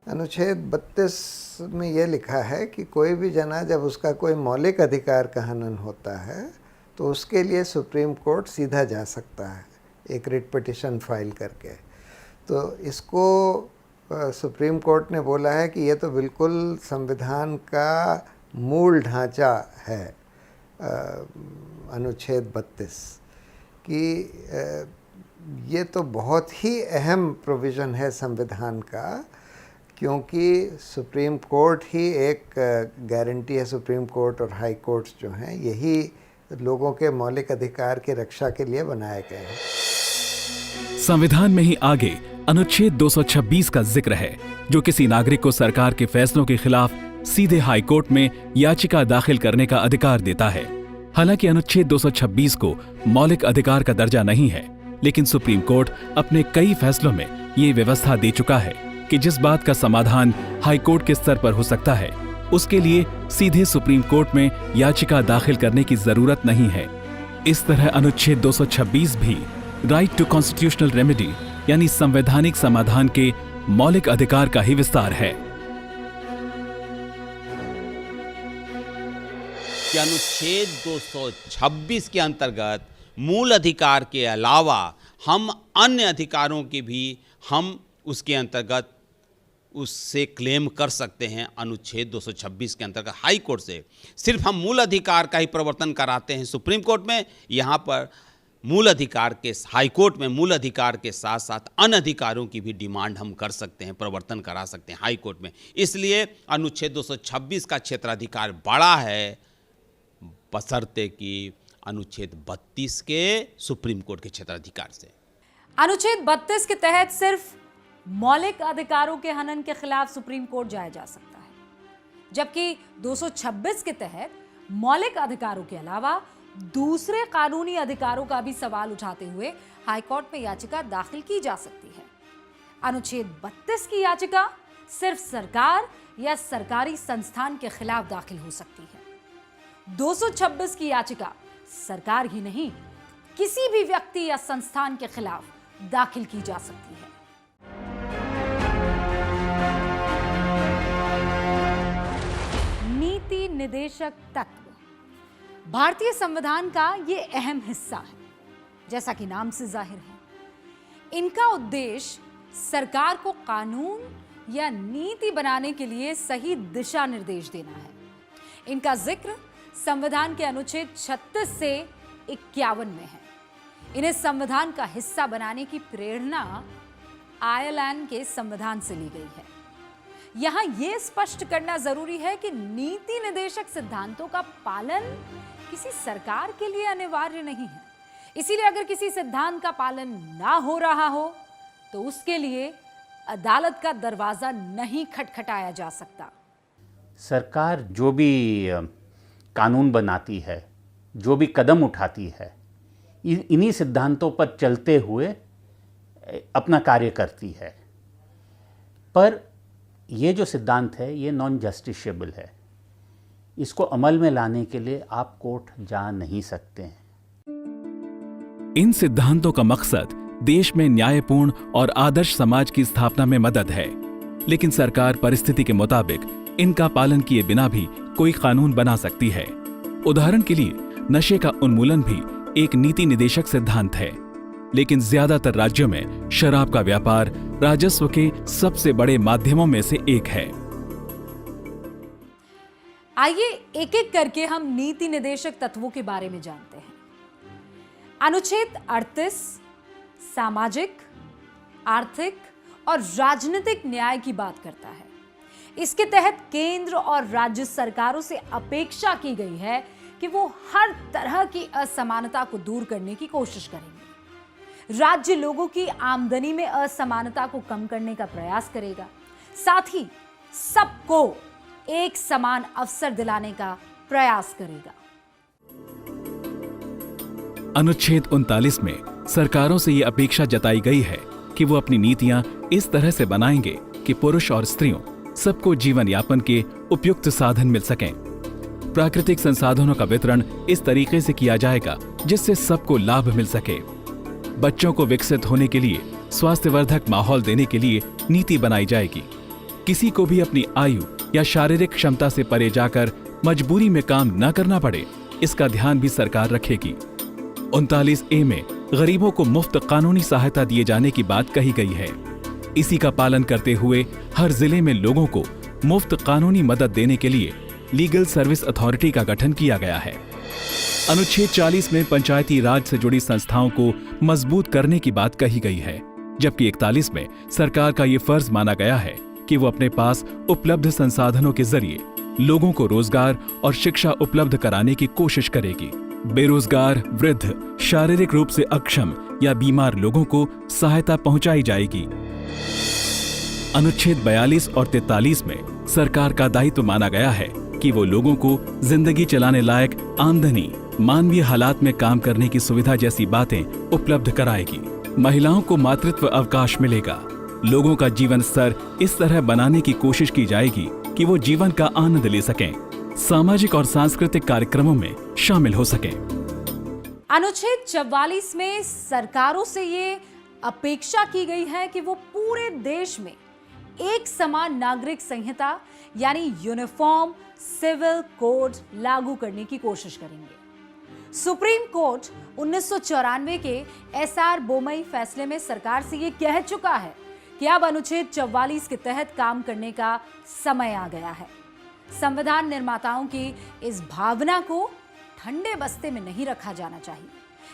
अनुच्छेद 32 में यह लिखा है कि कोई भी जना जब उसका कोई मौलिक अधिकार का हनन होता है तो उसके लिए सुप्रीम कोर्ट सीधा जा सकता है, एक रिट पिटिशन फाइल करके। तो इसको सुप्रीम कोर्ट ने बोला है कि ये तो बिल्कुल संविधान का मूल ढांचा है, अनुच्छेद 32 कि ये तो बहुत ही अहम प्रोविज़न है संविधान का, क्योंकि सुप्रीम कोर्ट ही एक गारंटी है। सुप्रीम कोर्ट और हाई कोर्ट्स जो हैं, यही लोगों के मौलिक अधिकार की रक्षा के लिए बनाए गए हैं। संविधान में ही आगे अनुच्छेद 226 का जिक्र है, जो किसी नागरिक को सरकार के फैसलों के खिलाफ सीधे हाई कोर्ट में याचिका दाखिल करने का अधिकार देता है। हालांकि अनुच्छेद 226 को मौलिक अधिकार का दर्जा नहीं है, लेकिन सुप्रीम कोर्ट अपने कई फैसलों में ये व्यवस्था दे चुका है कि जिस बात का समाधान हाई कोर्ट के स्तर पर हो सकता है, उसके लिए सीधे सुप्रीम कोर्ट में याचिका दाखिल करने की जरूरत नहीं है। इस तरह अनुच्छेद 226 भी राइट टू कॉन्स्टिट्यूशनल रेमेडी यानी संवैधानिक समाधान के मौलिक अधिकार का ही विस्तार है। कि अनुच्छेद 226 के अंतर्गत मूल अधिकार के अलावा हम अन्य अधिकारों के भी हम उसके अंतर्गत उससे क्लेम कर सकते हैं अनुच्छेद 226 के अंतर्गत हाई कोर्ट से। सिर्फ हम मूल अधिकार का ही प्रवर्तन कराते हैं सुप्रीम कोर्ट में, यहाँ पर मूल अधिकार के हाई कोर्ट में मूल अधिकार के साथ साथ अन्य अधिकारों की भी डिमांड हम कर सकते हैं, प्रवर्तन करा सकते हैं हाई कोर्ट में। इसलिए अनुच्छेद 226 का क्षेत्राधिकार बड़ा है, बशर्ते कि अनुच्छेद 32 के सुप्रीम कोर्ट के क्षेत्राधिकार से। अनुच्छेद 32 के तहत सिर्फ मौलिक अधिकारों के हनन के खिलाफ सुप्रीम कोर्ट जाया जा सकता है, जबकि 226 के तहत मौलिक अधिकारों के अलावा दूसरे कानूनी अधिकारों का भी सवाल उठाते हुए हाईकोर्ट में याचिका दाखिल की जा सकती है। अनुच्छेद 32 की याचिका सिर्फ सरकार या सरकारी संस्थान के खिलाफ दाखिल हो सकती है। 226 की याचिका सरकार ही नहीं, किसी भी व्यक्ति या संस्थान के खिलाफ दाखिल की जा सकती है। नीति निदेशक तत्व भारतीय संविधान का ये अहम हिस्सा है, जैसा कि नाम से जाहिर है। इनका उद्देश्य सरकार को कानून या नीति बनाने के लिए सही दिशा निर्देश देना है। इनका जिक्र संविधान के अनुच्छेद 36 से 51 में है। इन्हें संविधान का हिस्सा बनाने की प्रेरणा आयरलैंड के संविधान से ली गई है। यहां यह स्पष्ट करना जरूरी है कि नीति निर्देशक सिद्धांतों का पालन किसी सरकार के लिए अनिवार्य नहीं है। इसीलिए अगर किसी सिद्धांत का पालन ना हो रहा हो तो उसके लिए अदालत का दरवाजा नहीं खटखटाया जा सकता। सरकार जो भी कानून बनाती है, जो भी कदम उठाती है, इन्हीं सिद्धांतों पर चलते हुए अपना कार्य करती है। पर ये जो सिद्धांत है ये नॉन जस्टिसेबल है। इसको अमल में लाने के लिए आप कोर्ट जा नहीं सकते हैं। इन सिद्धांतों का मकसद देश में न्यायपूर्ण और आदर्श समाज की स्थापना में मदद है, लेकिन सरकार परिस्थिति के मुताबिक इनका पालन किए बिना भी कोई कानून बना सकती है। उदाहरण के लिए नशे का उन्मूलन भी एक नीति निदेशक सिद्धांत है, लेकिन ज्यादातर राज्यों में शराब का व्यापार राजस्व के सबसे बड़े माध्यमों में से एक है। आइए एक एक करके हम नीति निदेशक तत्वों के बारे में जानते हैं। अनुच्छेद 38 सामाजिक, आर्थिक और राजनीतिक न्याय की बात करता है। इसके तहत केंद्र और राज्य सरकारों से अपेक्षा की गई है कि वो हर तरह की असमानता को दूर करने की कोशिश करेंगे। राज्य लोगों की आमदनी में असमानता को कम करने का प्रयास करेगा, साथ ही सबको एक समान अवसर दिलाने का प्रयास करेगा। अनुच्छेद 39 में सरकारों से यह अपेक्षा जताई गई है कि वो अपनी नीतियां इस तरह से बनाएंगे कि पुरुष और स्त्रियों सबको जीवन यापन के उपयुक्त साधन मिल सकें। प्राकृतिक संसाधनों का वितरण इस तरीके से किया जाएगा जिससे सबको लाभ मिल सके। बच्चों को विकसित होने के लिए स्वास्थ्यवर्धक माहौल देने के लिए नीति बनाई जाएगी। किसी को भी अपनी आयु या शारीरिक क्षमता से परे जाकर मजबूरी में काम न करना पड़े, इसका ध्यान भी सरकार रखेगी। 39A में गरीबों को मुफ्त कानूनी सहायता दिए जाने की बात कही गई है। इसी का पालन करते हुए हर जिले में लोगों को मुफ्त कानूनी मदद देने के लिए लीगल सर्विस अथॉरिटी का गठन किया गया है। अनुच्छेद 40 में पंचायती राज से जुड़ी संस्थाओं को मजबूत करने की बात कही गई है, जबकि 41 में सरकार का ये फर्ज माना गया है कि वो अपने पास उपलब्ध संसाधनों के जरिए लोगों को रोजगार और शिक्षा उपलब्ध कराने की कोशिश करेगी। बेरोजगार, वृद्ध, शारीरिक रूप से अक्षम या बीमार लोगों को सहायता पहुंचाई जाएगी। अनुच्छेद 42 और 43 में सरकार का दायित्व माना गया है कि वो लोगों को जिंदगी चलाने लायक आमदनी, मानवीय हालात में काम करने की सुविधा जैसी बातें उपलब्ध कराएगी। महिलाओं को मातृत्व अवकाश मिलेगा। लोगों का जीवन स्तर इस तरह बनाने की कोशिश की जाएगी कि वो जीवन का आनंद ले सकें, सामाजिक और सांस्कृतिक कार्यक्रमों में शामिल हो सकें। अनुच्छेद 44 में सरकारों से ये अपेक्षा की गई है कि वो पूरे देश में एक समान नागरिक संहिता यानी यूनिफॉर्म सिविल कोड लागू करने की कोशिश करेंगे। सुप्रीम कोर्ट 1994 के SR बोमई फैसले में सरकार से ये कह चुका है कि अब अनुच्छेद 44 के तहत काम करने का समय आ गया है। संविधान निर्माताओं की इस भावना को ठंडे बस्ते में नहीं रखा जाना चाहिए,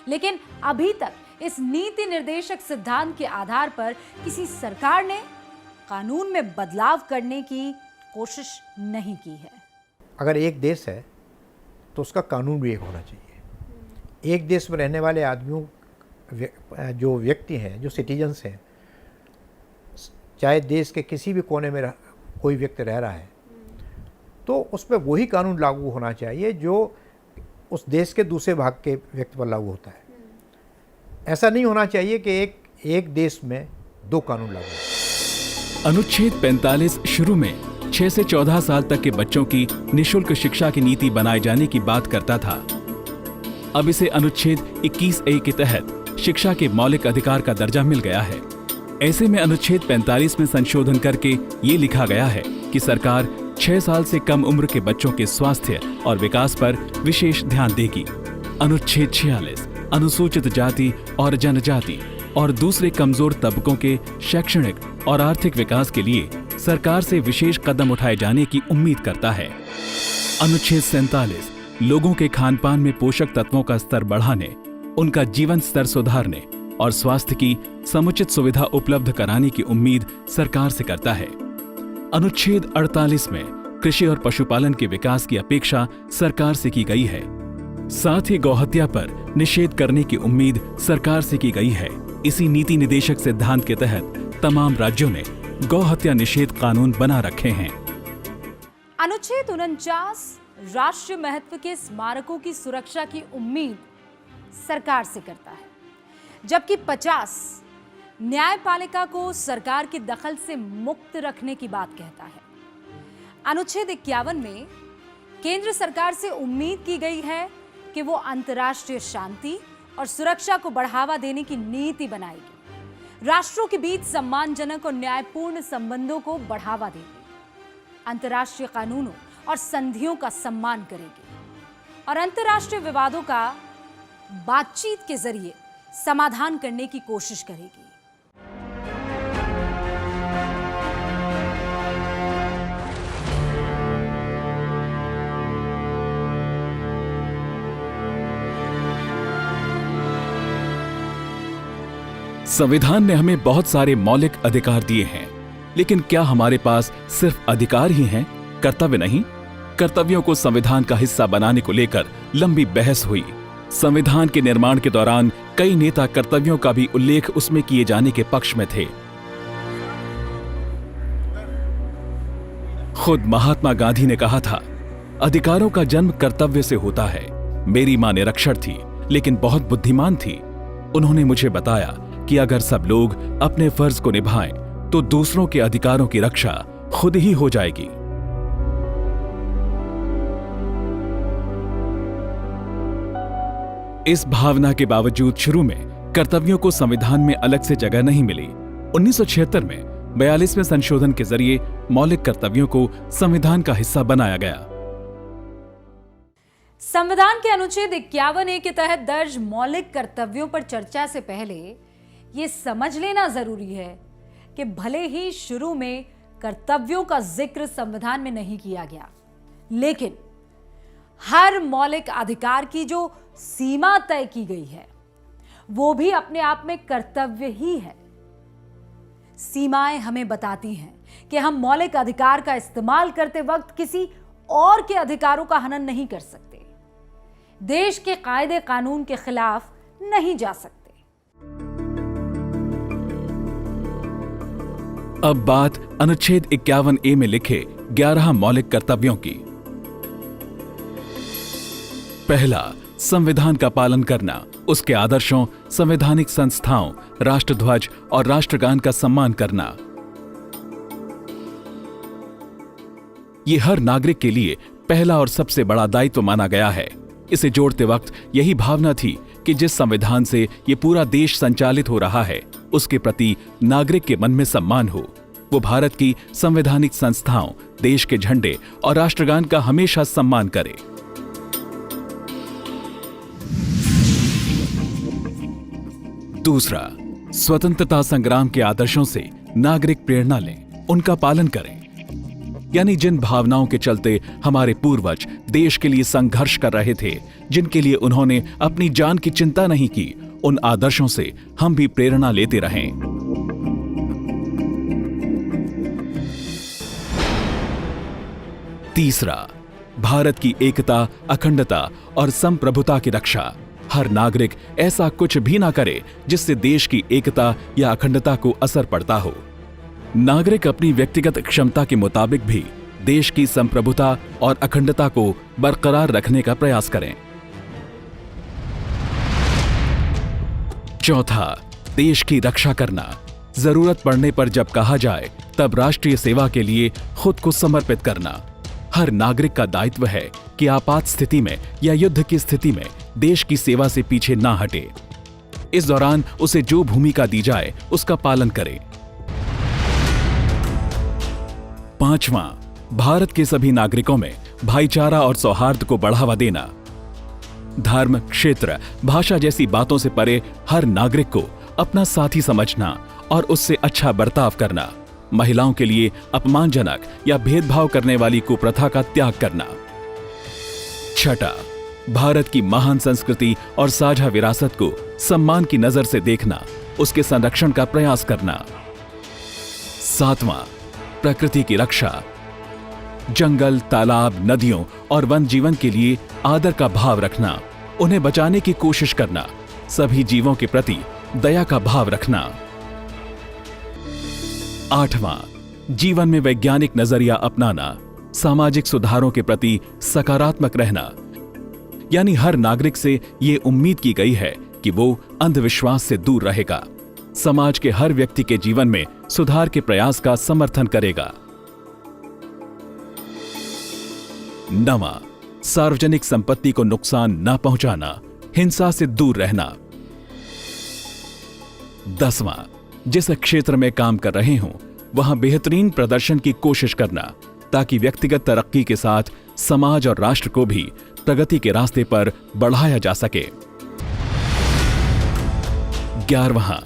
लेकिन अभी तक इस नीति निर्देशक सिद्धांत के आधार पर किसी सरकार ने कानून में बदलाव करने की कोशिश नहीं की है। अगर एक देश है तो उसका कानून भी एक होना चाहिए। एक देश में रहने वाले आदमियों, जो व्यक्ति हैं, जो सिटीजन्स हैं, चाहे देश के किसी भी कोने में कोई व्यक्ति रह रहा है, तो उस पर वही कानून लागू होना चाहिए जो उस देश के दूसरे भाग के व्यक्ति पर लागू होता है। ऐसा नहीं होना चाहिए कि एक देश में दो कानून लागू हो। अनुच्छेद 45 शुरू में 6 से 14 साल तक के बच्चों की निःशुल्क शिक्षा की नीति बनाए जाने की बात करता था। अब इसे अनुच्छेद 21A के तहत शिक्षा के मौलिक अधिकार का दर्जा मिल गया है। ऐसे में अनुच्छेद 45 में संशोधन करके ये लिखा गया है कि सरकार 6 साल से कम उम्र के बच्चों के स्वास्थ्य और विकास पर विशेष ध्यान देगी। अनुच्छेद 46 अनुसूचित जाति और जनजाति और दूसरे कमजोर तबकों के शैक्षणिक और आर्थिक विकास के लिए सरकार से विशेष कदम उठाए जाने की उम्मीद करता है। अनुच्छेद 47 लोगों के खानपान में पोषक तत्वों का स्तर बढ़ाने, उनका जीवन स्तर सुधारने और स्वास्थ्य की समुचित सुविधा उपलब्ध कराने की उम्मीद सरकार से करता है। अनुच्छेद 48 में कृषि और पशुपालन के विकास की अपेक्षा सरकार से की गई है। साथ ही गौहत्या पर निषेध करने की उम्मीद सरकार से की गई है। इसी नीति निदेशक सिद्धांत के तहत तमाम राज्यों ने गौहत्या निषेध कानून बना रखे हैं। अनुच्छेद 49 राष्ट्रीय महत्व के स्मारकों की सुरक्षा की उम्मीद सरकार से करता है, जबकि 50 न्यायपालिका को सरकार के दखल से मुक्त रखने की बात कहता है। अनुच्छेद 51 में केंद्र सरकार से उम्मीद की गई है कि वो अंतर्राष्ट्रीय शांति और सुरक्षा को बढ़ावा देने की नीति बनाएगी, राष्ट्रों के बीच सम्मानजनक और न्यायपूर्ण संबंधों को बढ़ावा देगी, अंतर्राष्ट्रीय कानूनों और संधियों का सम्मान करेगी और अंतर्राष्ट्रीय विवादों का बातचीत के जरिए समाधान करने की कोशिश करेगी। संविधान ने हमें बहुत सारे मौलिक अधिकार दिए हैं, लेकिन क्या हमारे पास सिर्फ अधिकार ही हैं, कर्तव्य नहीं? कर्तव्यों को संविधान का हिस्सा बनाने को लेकर लंबी बहस हुई। संविधान के निर्माण के दौरान कई नेता कर्तव्यों का भी उल्लेख उसमें किए जाने के पक्ष में थे। खुद महात्मा गांधी ने कहा था, अधिकारों का जन्म कर्तव्य से होता है। मेरी मां निरक्षर थी, लेकिन बहुत बुद्धिमान थी। उन्होंने मुझे बताया कि अगर सब लोग अपने फर्ज को निभाएं, तो दूसरों के अधिकारों की रक्षा खुद ही हो जाएगी। इस भावना के बावजूद शुरू में कर्तव्यों को संविधान में अलग से जगह नहीं मिली। 1976 में 42वें संशोधन के जरिए मौलिक कर्तव्यों को संविधान का हिस्सा बनाया गया। संविधान के अनुच्छेद 51A के तहत दर्ज मौलिक कर्तव्यों पर चर्चा से पहले ये समझ लेना जरूरी है कि भले ही शुरू में कर्तव्यों का जिक्र संविधान में नहीं किया गया, लेकिन हर मौलिक अधिकार की जो सीमा तय की गई है, वो भी अपने आप में कर्तव्य ही है। सीमाएं हमें बताती हैं कि हम मौलिक अधिकार का इस्तेमाल करते वक्त किसी और के अधिकारों का हनन नहीं कर सकते, देश के कायदे कानून के खिलाफ नहीं जा सकते। अब बात अनुच्छेद 51A में लिखे 11 मौलिक कर्तव्यों की। पहला, संविधान का पालन करना, उसके आदर्शों, संवैधानिक संस्थाओं, राष्ट्रध्वज और राष्ट्रगान का सम्मान करना। यह हर नागरिक के लिए पहला और सबसे बड़ा दायित्व माना गया है। इसे जोड़ते वक्त यही भावना थी कि जिस संविधान से ये पूरा देश संचालित हो रहा है, उसके प्रति नागरिक के मन में सम्मान हो। वो भारत की संवैधानिक संस्थाओं, देश के झंडे और राष्ट्रगान का हमेशा सम्मान करे। दूसरा, स्वतंत्रता संग्राम के आदर्शों से नागरिक प्रेरणा लें, उनका पालन करें। यानी जिन भावनाओं के चलते हमारे पूर्वज देश के लिए संघर्ष कर रहे थे, जिनके लिए उन्होंने अपनी जान की चिंता नहीं की, उन आदर्शों से हम भी प्रेरणा लेते रहें। तीसरा, भारत की एकता, अखंडता और संप्रभुता की रक्षा। हर नागरिक ऐसा कुछ भी ना करे जिससे देश की एकता या अखंडता को असर पड़ता हो। नागरिक अपनी व्यक्तिगत क्षमता के मुताबिक भी देश की संप्रभुता और अखंडता को बरकरार रखने का प्रयास करें। चौथा, देश की रक्षा करना। जरूरत पड़ने पर जब कहा जाए तब राष्ट्रीय सेवा के लिए खुद को समर्पित करना। हर नागरिक का दायित्व है कि आपात स्थिति में या युद्ध की स्थिति में देश की सेवा से पीछे ना हटे। इस दौरान उसे जो भूमिका दी जाए उसका पालन करे। पांचवां, भारत के सभी नागरिकों में भाईचारा और सौहार्द को बढ़ावा देना। धर्म, क्षेत्र, भाषा जैसी बातों से परे हर नागरिक को अपना साथी समझना और उससे अच्छा बर्ताव करना। महिलाओं के लिए अपमानजनक या भेदभाव करने वाली कुप्रथा का त्याग करना। छठा, भारत की महान संस्कृति और साझा विरासत को सम्मान की नजर से देखना, उसके संरक्षण का प्रयास करना। सातवां, प्रकृति की रक्षा। जंगल, तालाब, नदियों और वन जीवन के लिए आदर का भाव रखना, उन्हें बचाने की कोशिश करना, सभी जीवों के प्रति दया का भाव रखना। आठवां, जीवन में वैज्ञानिक नजरिया अपनाना, सामाजिक सुधारों के प्रति सकारात्मक रहना। यानी हर नागरिक से यह उम्मीद की गई है कि वो अंधविश्वास से दूर रहेगा, समाज के हर व्यक्ति के जीवन में सुधार के प्रयास का समर्थन करेगा। नवां, सार्वजनिक संपत्ति को नुकसान न पहुंचाना, हिंसा से दूर रहना। 10वां, जिस क्षेत्र में काम कर रहे हों वहां बेहतरीन प्रदर्शन की कोशिश करना, ताकि व्यक्तिगत तरक्की के साथ समाज और राष्ट्र को भी प्रगति के रास्ते पर बढ़ाया जा सके। 11वां,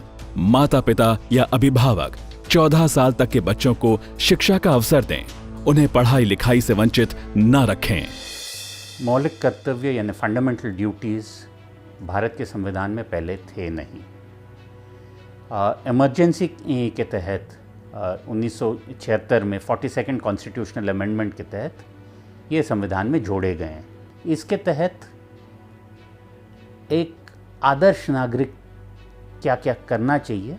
माता पिता या अभिभावक 14 साल तक के बच्चों को शिक्षा का अवसर दें, उन्हें पढ़ाई लिखाई से वंचित न रखें। मौलिक कर्तव्य यानी फंडामेंटल ड्यूटीज़ भारत के संविधान में पहले थे नहीं। इमरजेंसी के तहत 1976 में 42nd कॉन्स्टिट्यूशनल अमेंडमेंट के तहत ये संविधान में जोड़े गए हैं। इसके तहत एक आदर्श नागरिक क्या क्या करना चाहिए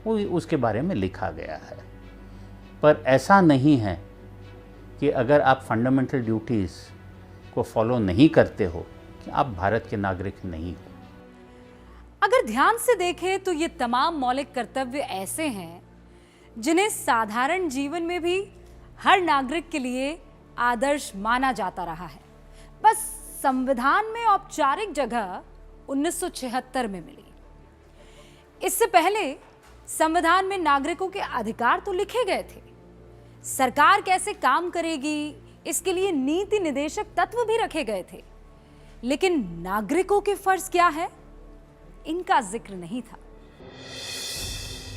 वो उसके बारे में लिखा गया है। पर ऐसा नहीं है कि अगर आप फंडामेंटल ड्यूटीज़ को फॉलो नहीं करते हो कि आप भारत के नागरिक नहीं हो। अगर ध्यान से देखें तो ये तमाम मौलिक कर्तव्य ऐसे हैं जिन्हें साधारण जीवन में भी हर नागरिक के लिए आदर्श माना जाता रहा है। बस संविधान में औपचारिक जगह 1976 में मिली। इससे पहले संविधान में नागरिकों के अधिकार तो लिखे गए थे, सरकार कैसे काम करेगी इसके लिए नीति निर्देशक तत्व भी रखे गए थे, लेकिन नागरिकों के फर्ज क्या है इनका जिक्र नहीं था।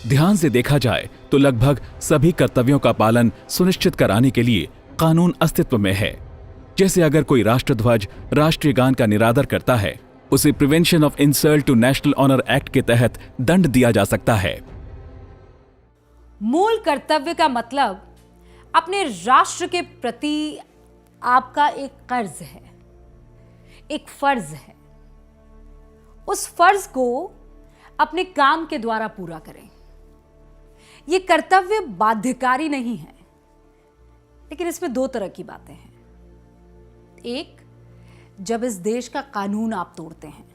ध्यान से देखा जाए तो लगभग सभी कर्तव्यों का पालन सुनिश्चित कराने के लिए कानून अस्तित्व में है। जैसे अगर कोई राष्ट्रध्वज, राष्ट्रीय गान का निरादर करता है, उसे prevention of insult to national honour act के तहत दंड दिया जा सकता है। मूल कर्तव्य का मतलब अपने राष्ट्र के प्रति आपका एक कर्ज है, एक फर्ज है। उस फर्ज को अपने काम के द्वारा पूरा करें। यह कर्तव्य बाध्यकारी नहीं है, लेकिन इसमें दो तरह की बातें हैं। एक, जब इस देश का कानून आप तोड़ते हैं,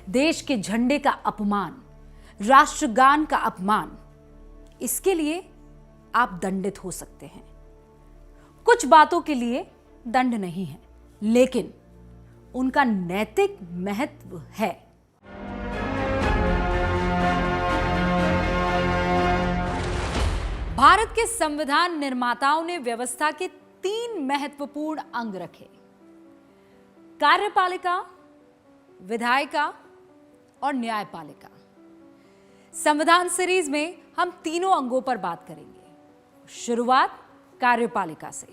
देश के झंडे का अपमान, राष्ट्रगान का अपमान, इसके लिए आप दंडित हो सकते हैं। कुछ बातों के लिए दंड नहीं है, लेकिन उनका नैतिक महत्व है। भारत के संविधान निर्माताओं ने व्यवस्था के 3 महत्वपूर्ण अंग रखे: कार्यपालिका, विधायिका और न्यायपालिका। संविधान सीरीज में हम तीनों अंगों पर बात करेंगे। शुरुआत कार्यपालिका से।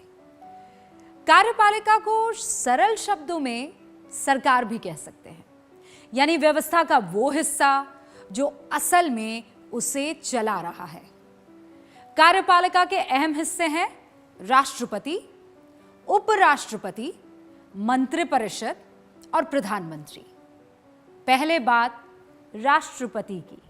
कार्यपालिका को सरल शब्दों में सरकार भी कह सकते हैं, यानी व्यवस्था का वो हिस्सा जो असल में उसे चला रहा है। कार्यपालिका के अहम हिस्से हैं राष्ट्रपति, उपराष्ट्रपति, मंत्रिपरिषद और प्रधानमंत्री। पहले बात राष्ट्रपति की।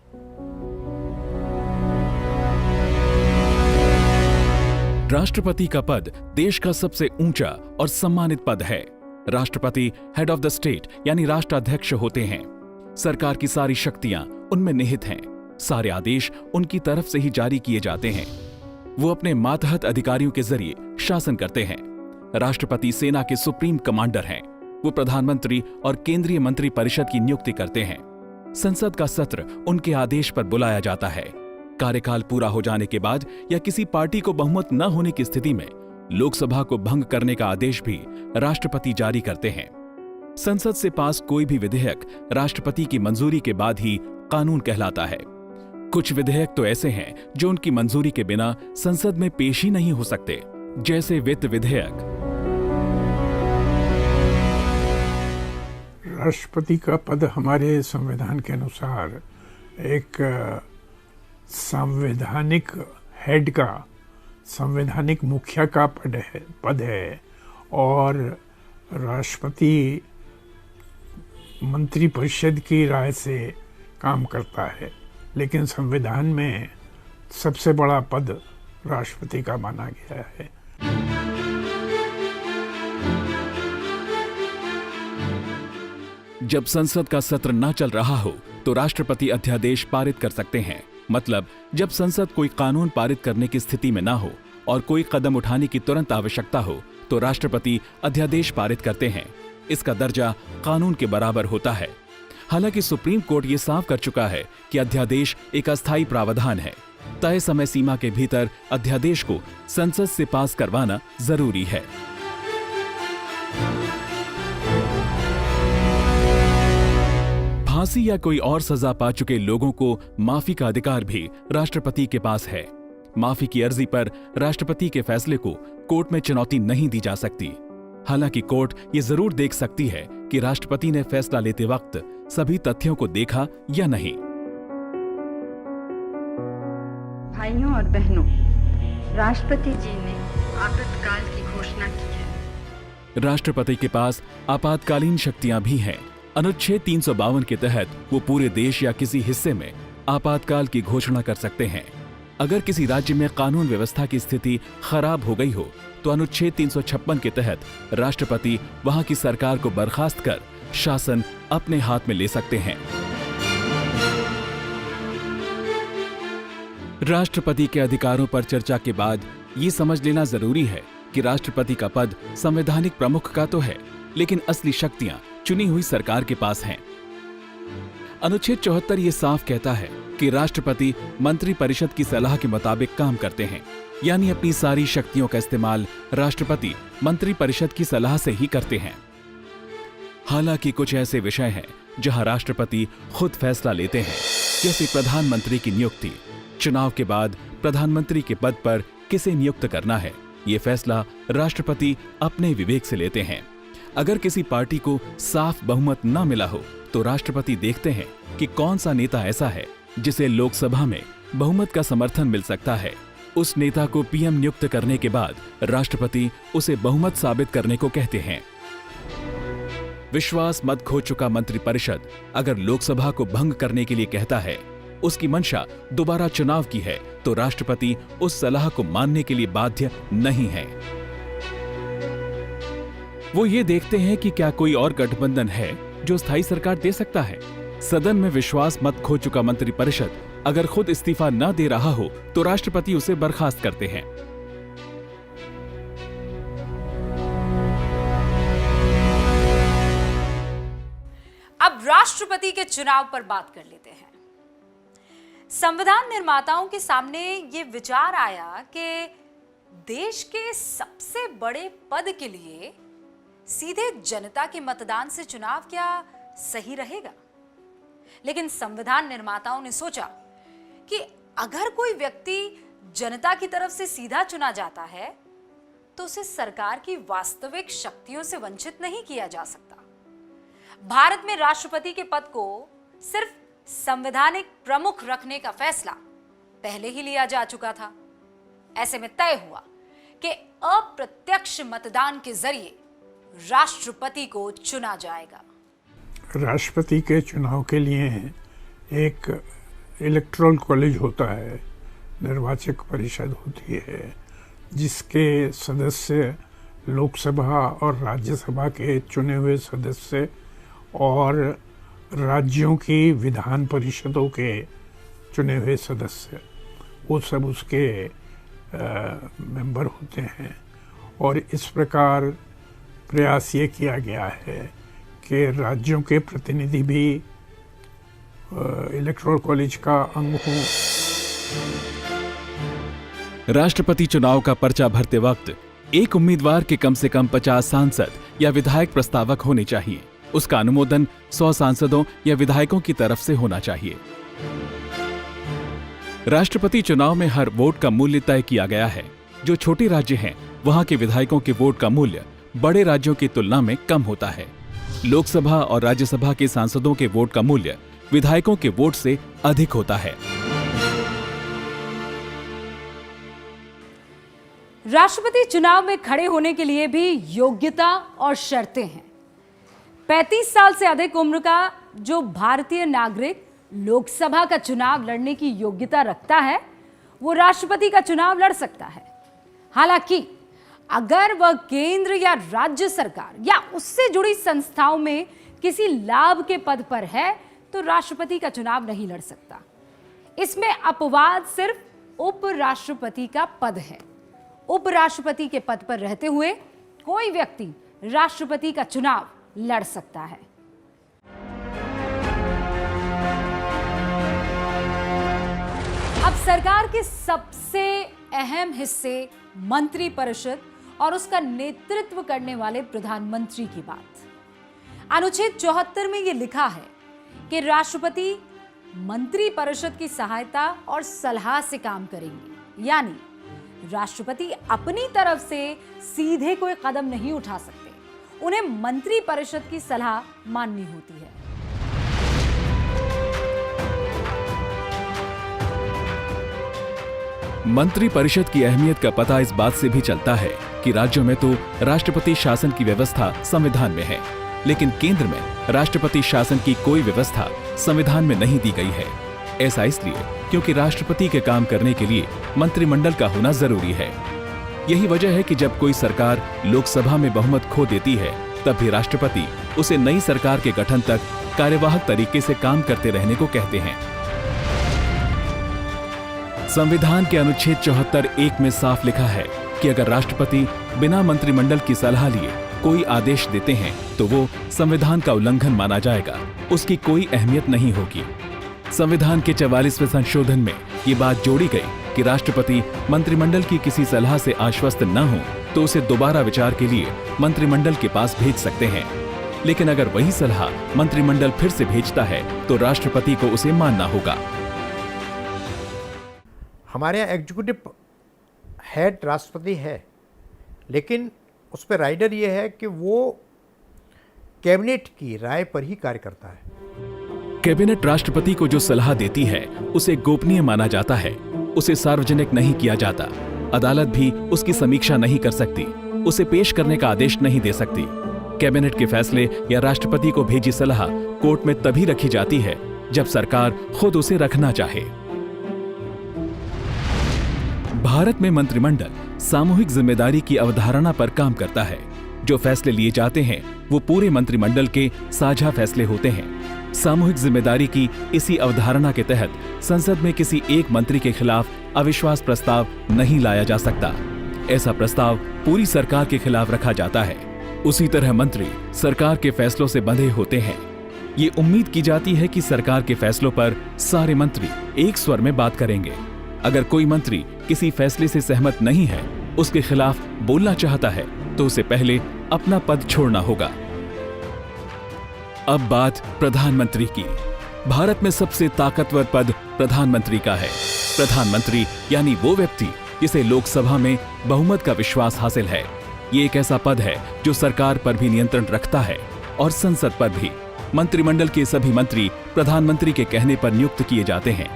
राष्ट्रपति का पद देश का सबसे ऊंचा और सम्मानित पद है। राष्ट्रपति हेड ऑफ द स्टेट यानी राष्ट्राध्यक्ष होते हैं। सरकार की सारी शक्तियां उनमें निहित हैं। सारे आदेश उनकी तरफ से ही जारी किए जाते हैं। वो अपने मातहत अधिकारियों के जरिए शासन करते हैं। राष्ट्रपति सेना के सुप्रीम कमांडर हैं। वो प्रधानमंत्री और केंद्रीय मंत्री परिषद की नियुक्ति करते हैं। संसद का सत्र उनके आदेश पर बुलाया जाता है। कार्यकाल पूरा हो जाने के बाद या किसी पार्टी को बहुमत न होने की स्थिति में लोकसभा को भंग करने का आदेश भी राष्ट्रपति जारी करते हैं। संसद से पास कोई भी विधेयक राष्ट्रपति की मंजूरी के बाद ही कानून कहलाता है। कुछ विधेयक तो ऐसे हैं जो उनकी मंजूरी के बिना संसद में पेश ही नहीं हो सकते, जैसे वित्त विधेयक। राष्ट्रपति का पद हमारे संविधान के अनुसार एक संवैधानिक हेड का, संवैधानिक मुखिया का पद है और राष्ट्रपति मंत्रिपरिषद की राय से काम करता है। लेकिन संविधान में सबसे बड़ा पद राष्ट्रपति का माना गया है। जब संसद का सत्र न चल रहा हो तो राष्ट्रपति अध्यादेश पारित कर सकते हैं। मतलब जब संसद कोई कानून पारित करने की स्थिति में ना हो और कोई कदम उठाने की तुरंत आवश्यकता हो तो राष्ट्रपति अध्यादेश पारित करते हैं। इसका दर्जा कानून के बराबर होता है। हालांकि सुप्रीम कोर्ट ये साफ कर चुका है कि अध्यादेश एक अस्थायी प्रावधान है। तय समय सीमा के भीतर अध्यादेश को संसद से पास करवाना जरूरी है। फांसी या कोई और सजा पा चुके लोगों को माफी का अधिकार भी राष्ट्रपति के पास है। माफी की अर्जी पर राष्ट्रपति के फैसले को कोर्ट में चुनौती नहीं दी जा सकती। हालांकि कोर्ट ये जरूर देख सकती है कि राष्ट्रपति ने फैसला लेते वक्त सभी तथ्यों को देखा या नहीं। भाइयों और बहनों, राष्ट्रपति जी ने आपातकाल की घोषणा की है। राष्ट्रपति के पास आपातकालीन शक्तियां भी हैं। अनुच्छेद 352 के तहत वो पूरे देश या किसी हिस्से में आपातकाल की घोषणा कर सकते हैं। अगर किसी राज्य में कानून व्यवस्था की स्थिति खराब हो गई हो तो अनुच्छेद 356 के तहत राष्ट्रपति वहां की सरकार को बर्खास्त कर शासन अपने हाथ में ले सकते हैं। राष्ट्रपति के अधिकारों पर चर्चा के बाद ये समझ लेना जरूरी है कि राष्ट्रपति का पद संवैधानिक प्रमुख का तो है, लेकिन असली शक्तियां चुनी हुई सरकार के पास हैं। अनुच्छेद 74 ये साफ कहता है कि राष्ट्रपति मंत्रिपरिषद की सलाह के मुताबिक काम करते हैं, यानी अपनी सारी शक्तियों का इस्तेमाल राष्ट्रपति मंत्रिपरिषद की सलाह से ही करते हैं। हालांकि कुछ ऐसे विषय हैं जहां राष्ट्रपति खुद फैसला लेते हैं, जैसे प्रधानमंत्री की नियुक्ति। चुनाव के बाद प्रधानमंत्री के पद पर किसे नियुक्त करना है, ये फैसला राष्ट्रपति अपने विवेक से लेते हैं। अगर किसी पार्टी को साफ बहुमत न मिला हो तो राष्ट्रपति देखते हैं कि कौन सा नेता ऐसा है जिसे लोकसभा में बहुमत का समर्थन मिल सकता है। उस नेता को पीएम नियुक्त करने के बाद राष्ट्रपति उसे बहुमत साबित करने को कहते हैं। विश्वास मत खो चुका मंत्रिपरिषद अगर लोकसभा को भंग करने के लिए कहता है, उसकी मंशा दोबारा चुनाव की है, तो राष्ट्रपति उस सलाह को मानने के लिए बाध्य नहीं है। वो ये देखते हैं कि क्या कोई और गठबंधन है जो स्थायी सरकार दे सकता है। सदन में विश्वास मत खो चुका मंत्रिपरिषद अगर खुद इस्तीफा न दे रहा हो तो राष्ट्रपति उसे बर्खास्त करते हैं। अब राष्ट्रपति के चुनाव पर बात कर लेते हैं। संविधान निर्माताओं के सामने ये विचार आया कि देश के सबसे बड़े पद के लिए सीधे जनता के मतदान से चुनाव क्या सही रहेगा? लेकिन संविधान निर्माताओं ने सोचा कि अगर कोई व्यक्ति जनता की तरफ से सीधा चुना जाता है तो उसे सरकार की वास्तविक शक्तियों से वंचित नहीं किया जा सकता। भारत में राष्ट्रपति के पद को सिर्फ संवैधानिक प्रमुख रखने का फैसला पहले ही लिया जा चुका था। ऐसे में तय हुआ कि अप्रत्यक्ष मतदान के जरिए राष्ट्रपति को चुना जाएगा। राष्ट्रपति के चुनाव के लिए एक इलेक्टोरल कॉलेज होता है, निर्वाचक परिषद होती है, जिसके सदस्य लोकसभा और राज्यसभा के चुने हुए सदस्य और राज्यों की विधान परिषदों के चुने हुए सदस्य, वो सब उसके मेंबर होते हैं। और इस प्रकार प्रयास ये किया गया है कि राज्यों के प्रतिनिधि भी इलेक्टोरल कॉलेज का अंग हों। राष्ट्रपति चुनाव का पर्चा भरते वक्त एक उम्मीदवार के कम से कम 50 सांसद या विधायक प्रस्तावक होने चाहिए। उसका अनुमोदन 100 सांसदों या विधायकों की तरफ से होना चाहिए। राष्ट्रपति चुनाव में हर वोट का मूल्य तय किया गया है। जो छोटे राज्य हैं, वहां के विधायकों के वोट का मूल्य बड़े राज्यों की तुलना में कम होता है। लोकसभा और राज्यसभा के सांसदों के वोट का मूल्य विधायकों के वोट से अधिक होता है। राष्ट्रपति चुनाव में खड़े होने के लिए भी योग्यता और शर्तें हैं। 35 साल से अधिक उम्र का जो भारतीय नागरिक लोकसभा का चुनाव लड़ने की योग्यता रखता है, वो राष्ट्रपति का चुनाव लड़ सकता है। हालांकि अगर वह केंद्र या राज्य सरकार या उससे जुड़ी संस्थाओं में किसी लाभ के पद पर है तो राष्ट्रपति का चुनाव नहीं लड़ सकता। इसमें अपवाद सिर्फ उपराष्ट्रपति का पद है। उपराष्ट्रपति के पद पर रहते हुए कोई व्यक्ति राष्ट्रपति का चुनाव लड़ सकता है। अब सरकार के सबसे अहम हिस्से मंत्रिपरिषद और उसका नेतृत्व करने वाले प्रधानमंत्री की बात। अनुच्छेद 74 में यह लिखा है कि राष्ट्रपति मंत्रिपरिषद की सहायता और सलाह से काम करेंगे, यानी राष्ट्रपति अपनी तरफ से सीधे कोई कदम नहीं उठा सकते, उन्हें मंत्रिपरिषद की सलाह माननी होती है। मंत्रिपरिषद की अहमियत का पता इस बात से भी चलता है कि राज्यों में तो राष्ट्रपति शासन की व्यवस्था संविधान में है, लेकिन केंद्र में राष्ट्रपति शासन की कोई व्यवस्था संविधान में नहीं दी गई है। ऐसा इसलिए क्योंकि राष्ट्रपति के काम करने के लिए मंत्रिमंडल का होना जरूरी है। यही वजह है कि जब कोई सरकार लोकसभा में बहुमत खो देती है, तब भी राष्ट्रपति उसे नई सरकार के गठन तक कार्यवाहक तरीके से काम करते रहने को कहते हैं। संविधान के अनुच्छेद 74(1) में साफ लिखा है कि अगर राष्ट्रपति बिना मंत्रिमंडल की सलाह लिए कोई आदेश देते हैं तो वो संविधान का उल्लंघन माना जाएगा, उसकी कोई अहमियत नहीं होगी। संविधान के 44वें संशोधन में ये बात जोड़ी गई कि राष्ट्रपति मंत्रिमंडल की किसी सलाह से आश्वस्त न हो तो उसे दोबारा विचार के लिए मंत्रिमंडल के पास भेज सकते हैं, लेकिन अगर वही सलाह मंत्रिमंडल फिर से भेजता है तो राष्ट्रपति को उसे मानना होगा। हमारे यहाँ एग्जीक्यूटिव हेड राष्ट्रपति है, लेकिन उस पर राइडर ये है कि वो कैबिनेट की राय पर ही कार्य करता है। कैबिनेट राष्ट्रपति को जो सलाह देती है उसे गोपनीय माना जाता है, उसे सार्वजनिक नहीं किया जाता। अदालत भी उसकी समीक्षा नहीं कर सकती, उसे पेश करने का आदेश नहीं दे सकती। कैबिनेट के फैसले या राष्ट्रपति को भेजी सलाह कोर्ट में तभी रखी जाती है जब सरकार खुद उसे रखना चाहे। भारत में मंत्रिमंडल सामूहिक जिम्मेदारी की अवधारणा पर काम करता है। जो फैसले लिए जाते हैं वो पूरे मंत्रिमंडल के साझा फैसले होते हैं। सामूहिक जिम्मेदारी की इसी अवधारणा के तहत संसद में किसी एक मंत्री के खिलाफ अविश्वास प्रस्ताव नहीं लाया जा सकता। ऐसा प्रस्ताव पूरी सरकार के खिलाफ रखा जाता है। उसी तरह मंत्री सरकार के फैसलों से बंधे होते हैं। ये उम्मीद की जाती है कि सरकार के फैसलों पर सारे मंत्री एक स्वर में बात करेंगे। अगर कोई मंत्री किसी फैसले से सहमत नहीं है, उसके खिलाफ बोलना चाहता है, तो उसे पहले अपना पद छोड़ना होगा। अब बात प्रधानमंत्री की। भारत में सबसे ताकतवर पद प्रधानमंत्री का है। प्रधानमंत्री यानी वो व्यक्ति जिसे लोकसभा में बहुमत का विश्वास हासिल है। ये एक ऐसा पद है जो सरकार पर भी नियंत्रण रखता है और संसद पर भी। मंत्रिमंडल के सभी मंत्री प्रधानमंत्री के कहने पर नियुक्त किए जाते हैं।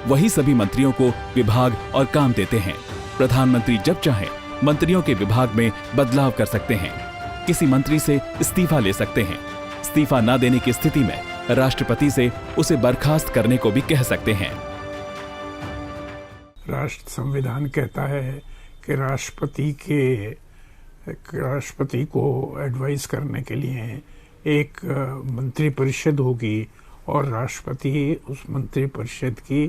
वही सभी मंत्रियों को विभाग और काम देते हैं। प्रधानमंत्री जब चाहे मंत्रियों के विभाग में बदलाव कर सकते हैं। किसी मंत्री से इस्तीफा ले सकते हैं। इस्तीफा न देने की स्थिति में राष्ट्रपति से उसे बर्खास्त करने को भी कह सकते हैं। राष्ट्र संविधान कहता है कि राष्ट्रपति को एडवाइस करने के लिए एक मंत्रिपरिषद होगी और राष्ट्रपति उस मंत्रिपरिषद की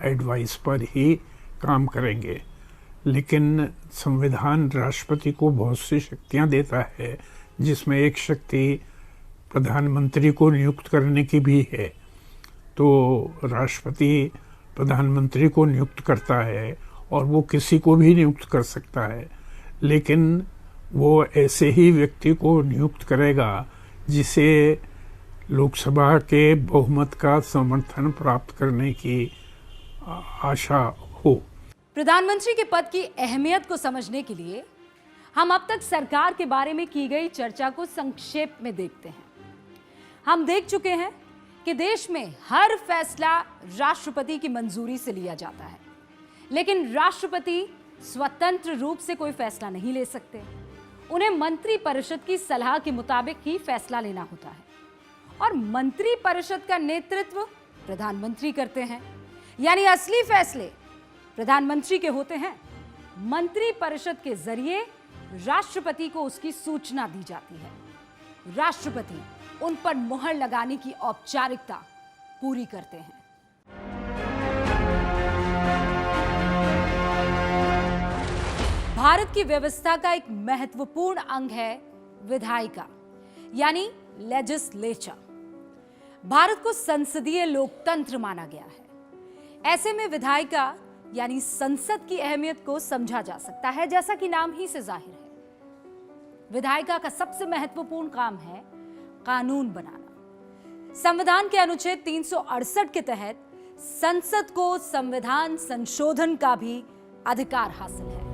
एडवाइस पर ही काम करेंगे। लेकिन संविधान राष्ट्रपति को बहुत सी शक्तियां देता है, जिसमें एक शक्ति प्रधानमंत्री को नियुक्त करने की भी है। तो राष्ट्रपति प्रधानमंत्री को नियुक्त करता है और वो किसी को भी नियुक्त कर सकता है, लेकिन वो ऐसे ही व्यक्ति को नियुक्त करेगा जिसे लोकसभा के बहुमत का समर्थन प्राप्त करने की आशा हो। प्रधानमंत्री के पद की अहमियत को समझने के लिए हम अब तक सरकार के बारे में की गई चर्चा को संक्षेप में देखते हैं। हम देख चुके हैं कि देश में हर फैसला राष्ट्रपति की मंजूरी से लिया जाता है, लेकिन राष्ट्रपति स्वतंत्र रूप से कोई फैसला नहीं ले सकते। उन्हें मंत्रिपरिषद की सलाह के मुताबिक ही फैसला लेना होता है और मंत्रिपरिषद का नेतृत्व प्रधानमंत्री करते हैं, यानी असली फैसले प्रधानमंत्री के होते हैं। मंत्रिपरिषद के जरिए राष्ट्रपति को उसकी सूचना दी जाती है। राष्ट्रपति उन पर मुहर लगाने की औपचारिकता पूरी करते हैं। भारत की व्यवस्था का एक महत्वपूर्ण अंग है विधायिका यानी लेजिस्लेचर। भारत को संसदीय लोकतंत्र माना गया है। ऐसे में विधायिका यानी संसद की अहमियत को समझा जा सकता है, जैसा कि नाम ही से जाहिर है। विधायिका का सबसे महत्वपूर्ण काम है कानून बनाना। संविधान के अनुच्छेद 368 के तहत संसद को संविधान संशोधन का भी अधिकार हासिल है।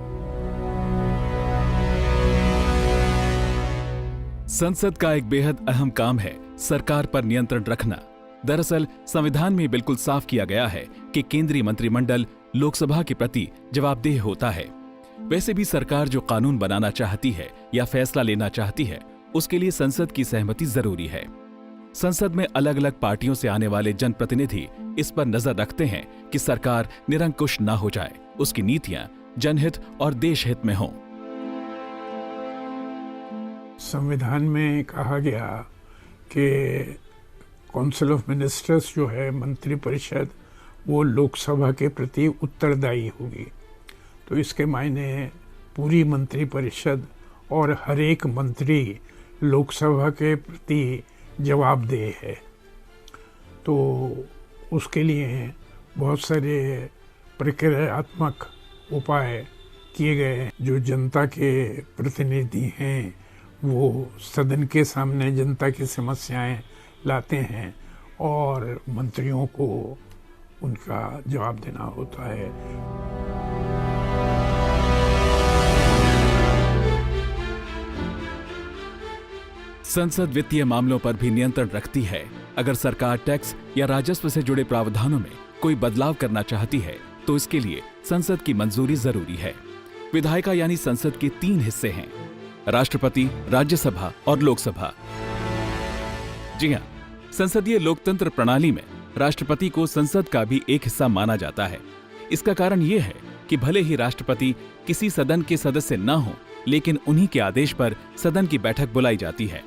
संसद का एक बेहद अहम काम है सरकार पर नियंत्रण रखना। दरअसल संविधान में बिल्कुल साफ किया गया है कि केंद्रीय मंत्रिमंडल लोकसभा के प्रति जवाबदेह होता है। वैसे भी सरकार जो कानून बनाना चाहती है या फैसला लेना चाहती है, उसके लिए संसद की सहमति जरूरी है। संसद में अलग अलग पार्टियों से आने वाले जनप्रतिनिधि इस पर नजर रखते हैं कि सरकार निरंकुश न हो जाए, उसकी नीतियां जनहित और देशहित में हों। संविधान में कहा गया कि काउंसिल ऑफ मिनिस्टर्स जो है मंत्रिपरिषद, वो लोकसभा के प्रति उत्तरदायी होगी। तो इसके मायने पूरी मंत्रिपरिषद और हर एक मंत्री लोकसभा के प्रति जवाबदेह है। तो उसके लिए बहुत सारे प्रक्रियात्मक उपाय किए गए हैं। जो जनता के प्रतिनिधि हैं वो सदन के सामने जनता की समस्याएं लाते हैं और मंत्रियों को उनका जवाब देना होता है। संसद वित्तीय मामलों पर भी नियंत्रण रखती है। अगर सरकार टैक्स या राजस्व से जुड़े प्रावधानों में कोई बदलाव करना चाहती है तो इसके लिए संसद की मंजूरी जरूरी है। विधायिका यानी संसद के 3 हिस्से हैं, राष्ट्रपति, राज्यसभा और लोकसभा। जी हां, संसदीय लोकतंत्र प्रणाली में राष्ट्रपति को संसद का भी एक हिस्सा माना जाता है। इसका कारण यह है कि भले ही राष्ट्रपति किसी सदन के सदस्य न हो, लेकिन उन्हीं के आदेश पर सदन की बैठक बुलाई जाती है।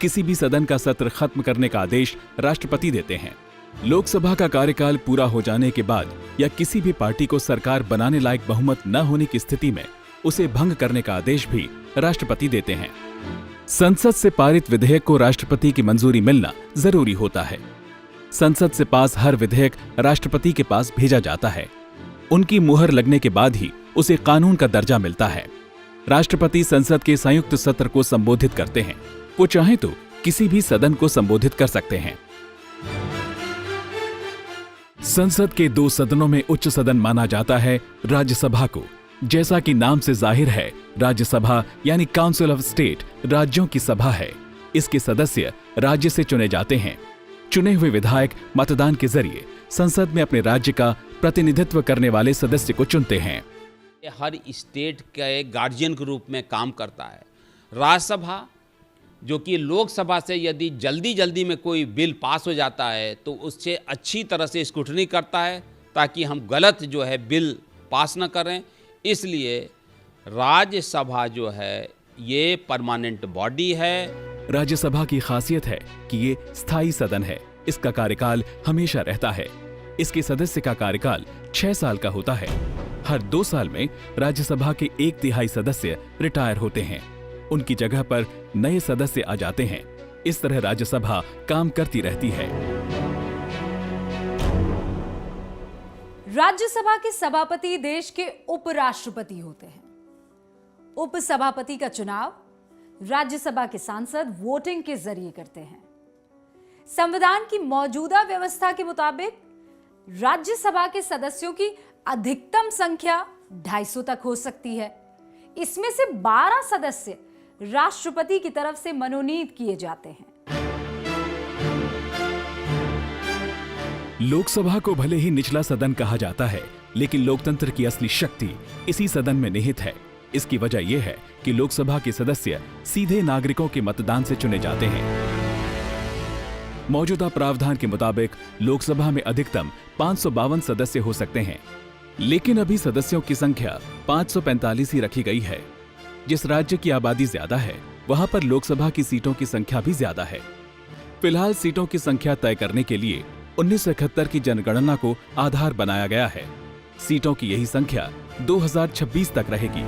किसी भी सदन का सत्र खत्म करने का आदेश राष्ट्रपति देते हैं। लोकसभा का कार्यकाल पूरा हो जाने के बाद या किसी भी पार्टी को सरकार बनाने लायक बहुमत न होने की स्थिति में उसे भंग करने का आदेश भी राष्ट्रपति देते हैं। संसद से पारित विधेयक को राष्ट्रपति की मंजूरी मिलना जरूरी होता है। संसद से पास हर विधेयक राष्ट्रपति के पास भेजा जाता है। उनकी मुहर लगने के बाद ही उसे कानून का दर्जा मिलता है। राष्ट्रपति संसद के संयुक्त सत्र को संबोधित करते हैं। वो चाहे तो किसी भी सदन को संबोधित कर सकते हैं। संसद के 2 सदनों में उच्च सदन माना जाता है राज्यसभा को। जैसा कि नाम से जाहिर है, राज्यसभा यानी काउंसिल ऑफ स्टेट राज्यों की सभा है। इसके सदस्य राज्य से चुने जाते हैं। चुने हुए विधायक मतदान के जरिए संसद में अपने राज्य का प्रतिनिधित्व करने वाले सदस्य को चुनते हैं। ये हर स्टेट के गार्जियन के रूप में काम करता है। राज्यसभा जो कि लोकसभा से यदि जल्दी में कोई बिल पास हो जाता है तो उससे अच्छी तरह से स्क्रूटनी करता है ताकि हम गलत जो है बिल पास न करें। इसलिए राज्यसभा जो है ये परमानेंट बॉडी है। राज्यसभा की खासियत है कि ये स्थायी सदन है। इसका कार्यकाल हमेशा रहता है। इसके सदस्य का कार्यकाल 6 साल का होता है। हर 2 साल में राज्यसभा के 1/3 सदस्य रिटायर होते हैं। उनकी जगह पर नए सदस्य आ जाते हैं। इस तरह राज्यसभा काम करती रहती है। राज्यसभा के सभापति देश के उपराष्ट्रपति होते हैं। उपसभापति का चुनाव राज्यसभा के सांसद वोटिंग के जरिए करते हैं। संविधान की मौजूदा व्यवस्था के मुताबिक राज्यसभा के सदस्यों की अधिकतम संख्या 250 तक हो सकती है। इसमें से 12 सदस्य राष्ट्रपति की तरफ से मनोनीत किए जाते हैं। लोकसभा को भले ही निचला सदन कहा जाता है, लेकिन लोकतंत्र की असली शक्ति इसी सदन में निहित है। इसकी वजह यह है कि लोकसभा के सदस्य सीधे नागरिकों के मतदान से चुने जाते हैं। मौजूदा प्रावधान के मुताबिक लोकसभा में अधिकतम 552 सदस्य हो सकते हैं, लेकिन अभी सदस्यों की संख्या 545 ही रखी गई है। जिस राज्य की आबादी ज्यादा है, वहां पर लोकसभा की सीटों की संख्या भी ज्यादा है। फिलहाल सीटों की संख्या तय करने के लिए 1971 की जनगणना को आधार बनाया गया है। सीटों की यही संख्या 2026 तक रहेगी।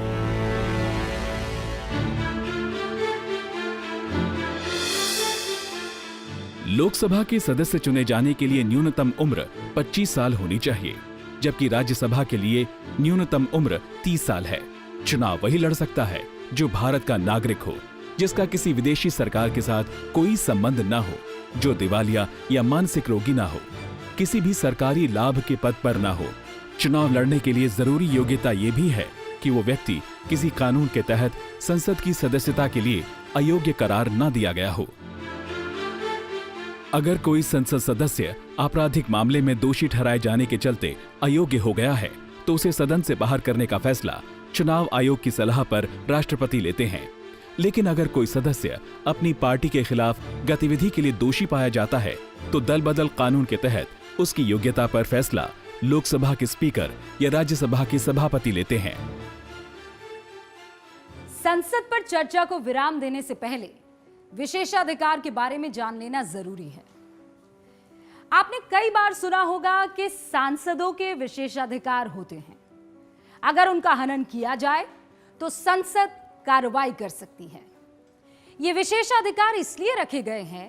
लोकसभा के सदस्य चुने जाने के लिए न्यूनतम उम्र 25 साल होनी चाहिए, जबकि राज्यसभा के लिए न्यूनतम उम्र 30 साल है। चुनाव वही लड़ सकता है जो भारत का नागरिक हो, जिसका किसी विदेशी सरकार के साथ कोई संबंध न हो, जो दिवालिया या मानसिक रोगी ना हो, किसी भी सरकारी लाभ के पद पर ना हो। चुनाव लड़ने के लिए जरूरी योग्यता ये भी है कि वो व्यक्ति किसी कानून के तहत संसद की सदस्यता के लिए अयोग्य करार न दिया गया हो। अगर कोई संसद सदस्य आपराधिक मामले में दोषी ठहराए जाने के चलते अयोग्य हो गया है, तो उसे सदन से बाहर करने का फैसला चुनाव आयोग की सलाह पर राष्ट्रपति लेते हैं। लेकिन अगर कोई सदस्य अपनी पार्टी के खिलाफ गतिविधि के लिए दोषी पाया जाता है, तो दल बदल कानून के तहत उसकी योग्यता पर फैसला लोकसभा के स्पीकर या राज्यसभा के सभापति लेते हैं। संसद पर चर्चा को विराम देने से पहले विशेषाधिकार के बारे में जान लेना जरूरी है। आपने कई बार सुना होगा कि सांसदों के विशेषाधिकार होते हैं। अगर उनका हनन किया जाए तो संसद कार्रवाई कर सकती है। ये विशेषाधिकार इसलिए रखे गए हैं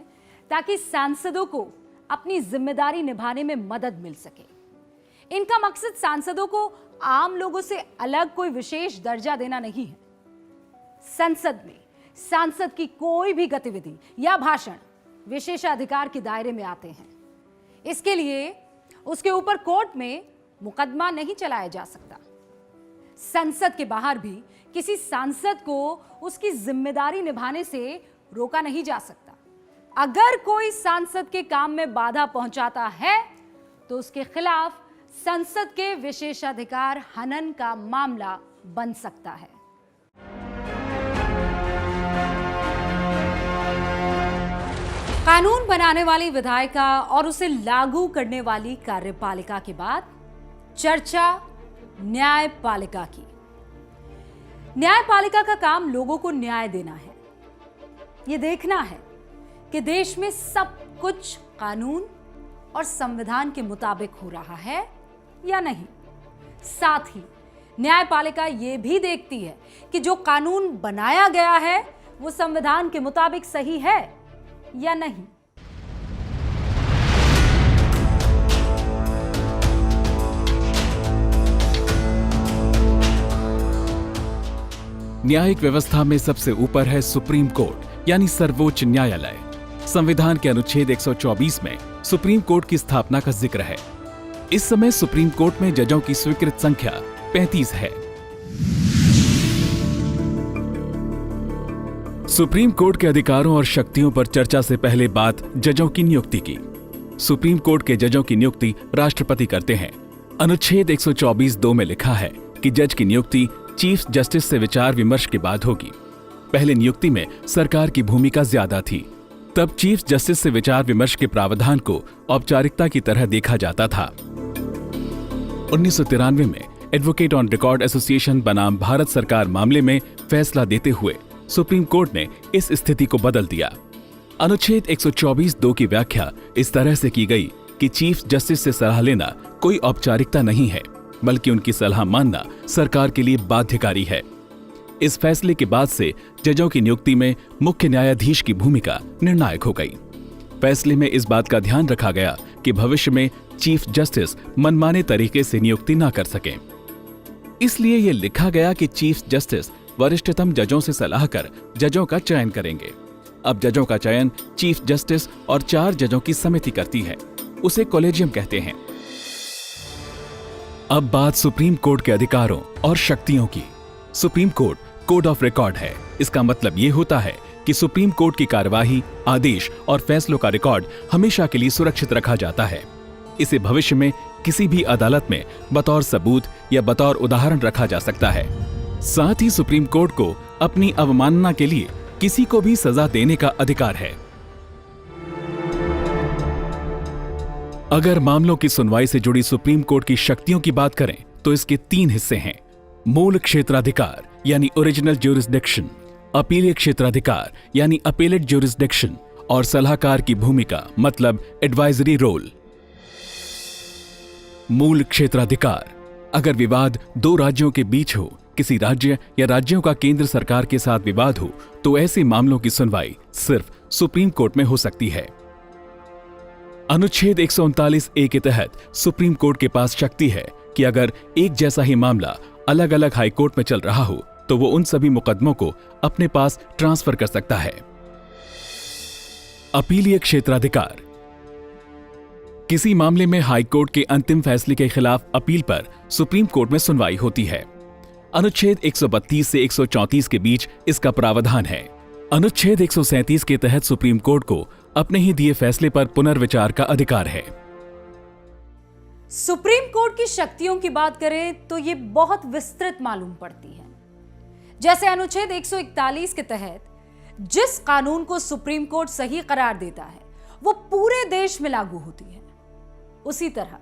ताकि सांसदों को अपनी जिम्मेदारी निभाने में मदद मिल सके। इनका मकसद सांसदों को आम लोगों से अलग कोई विशेष दर्जा देना नहीं है। संसद में सांसद की कोई भी गतिविधि या भाषण विशेषाधिकार के दायरे में आते हैं। इसके लिए उसके ऊपर कोर्ट में मुकदमा नहीं चलाया जा सकता। संसद के बाहर भी किसी सांसद को उसकी जिम्मेदारी निभाने से रोका नहीं जा सकता। अगर कोई सांसद के काम में बाधा पहुंचाता है तो उसके खिलाफ संसद के विशेषाधिकार हनन का मामला बन सकता है। कानून बनाने वाली विधायिका और उसे लागू करने वाली कार्यपालिका के बाद चर्चा न्यायपालिका की। न्यायपालिका का काम लोगों को न्याय देना है। यह देखना है कि देश में सब कुछ कानून और संविधान के मुताबिक हो रहा है या नहीं। साथ ही न्यायपालिका यह भी देखती है कि जो कानून बनाया गया है वो संविधान के मुताबिक सही है या नहीं। न्यायिक व्यवस्था में सबसे ऊपर है सुप्रीम कोर्ट यानी सर्वोच्च न्यायालय। संविधान के अनुच्छेद 124 में सुप्रीम कोर्ट की स्थापना का जिक्र है। इस समय सुप्रीम कोर्ट में जजों की स्वीकृत संख्या 35 है। सुप्रीम कोर्ट के अधिकारों और शक्तियों पर चर्चा से पहले बात जजों की नियुक्ति की। सुप्रीम कोर्ट के जजों की नियुक्ति राष्ट्रपति करते हैं। अनुच्छेद 124(2) में लिखा है कि जज की नियुक्ति चीफ जस्टिस से विचार विमर्श के बाद होगी। पहले नियुक्ति में सरकार की भूमिका ज्यादा थी। तब चीफ जस्टिस से विचार विमर्श के प्रावधान को औपचारिकता की तरह देखा जाता था। 1993 में एडवोकेट ऑन रिकॉर्ड एसोसिएशन बनाम भारत सरकार मामले में फैसला देते हुए सुप्रीम कोर्ट ने इस स्थिति को बदल दिया। अनुच्छेद 124(2) की व्याख्या इस तरह से की गई कि चीफ जस्टिस से सलाह लेना कोई औपचारिकता नहीं है, बल्कि उनकी सलाह मानना सरकार के लिए बाध्यकारी है। इस फैसले के बाद से जजों की नियुक्ति में मुख्य न्यायाधीश की भूमिका निर्णायक हो गई। फैसले में इस बात का ध्यान रखा गया कि भविष्य में चीफ जस्टिस मनमाने तरीके से नियुक्ति न कर सकें। इसलिए यह लिखा गया कि चीफ जस्टिस वरिष्ठतम जजों से सलाह कर जजों का चयन करेंगे। अब जजों का चयन चीफ जस्टिस और 4 जजों की समिति करती है। उसे कॉलेजियम कहते हैं। अब बात सुप्रीम कोर्ट के अधिकारों और शक्तियों की। Supreme court code of record है। इसका मतलब यह होता है कि सुप्रीम कोर्ट की कार्यवाही, आदेश और फैसलों का रिकॉर्ड हमेशा के लिए सुरक्षित रखा जाता है। इसे भविष्य में किसी भी अदालत में बतौर सबूत या बतौर उदाहरण रखा जा सकता है। साथ ही सुप्रीम कोर्ट को अपनी अवमानना के लिए किसी को भी सजा देने का अधिकार है। अगर मामलों की सुनवाई से जुड़ी सुप्रीम कोर्ट की शक्तियों की बात करें तो इसके 3 हिस्से हैं। मूल क्षेत्राधिकार यानी ओरिजिनल ज्यूरिसडिक्शन, अपीलीय क्षेत्राधिकार यानी अपीलेट ज्यूरिसडिक्शन और सलाहकार की भूमिका मतलब एडवाइजरी रोल। मूल क्षेत्राधिकार: अगर विवाद 2 राज्यों के बीच हो, किसी राज्य या राज्यों का केंद्र सरकार के साथ विवाद हो, तो ऐसे मामलों की सुनवाई सिर्फ सुप्रीम कोर्ट में हो सकती है। अनुच्छेद 139(a) के तहत सुप्रीम कोर्ट के पास शक्ति है कि अगर एक जैसा ही मामला अलग अलग हाई कोर्ट में चल रहा हो तो वो उन सभी मुकदमों को अपने पास ट्रांसफर कर सकता है। अपीलीय क्षेत्राधिकार: किसी मामले में हाई कोर्ट के अंतिम फैसले के खिलाफ अपील पर सुप्रीम कोर्ट में सुनवाई होती है। अनुच्छेद 132 से 134 के बीच इसका प्रावधान है। अनुच्छेद 137 के तहत सुप्रीम कोर्ट को अपने ही दिए फैसले पर पुनर्विचार का अधिकार है। सुप्रीम कोर्ट की शक्तियों की बात करें तो ये बहुत विस्तृत मालूम पड़ती है। जैसे अनुच्छेद 141 के तहत जिस कानून को सुप्रीम कोर्ट सही करार देता है वो पूरे देश में लागू होती है। उसी तरह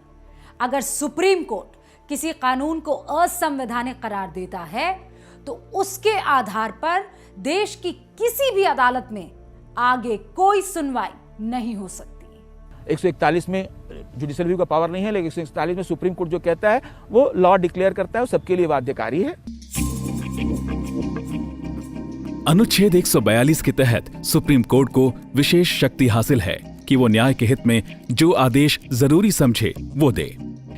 अगर सुप्रीम कोर्ट किसी कानून को असंवैधानिक करार देता है तो उसके आधार पर देश की किसी भी अदालत में आगे कोई सुनवाई नहीं हो सकती। 141 में जुडिशियल रिव्यू का पावर नहीं है, लेकिन 141 में सुप्रीम कोर्ट जो कहता है वो लॉ डिक्लेयर करता है, वो सबके लिए बाध्यकारी है। अनुच्छेद 142 के तहत सुप्रीम कोर्ट को विशेष शक्ति हासिल है कि वो न्याय के हित में जो आदेश जरूरी समझे वो दे।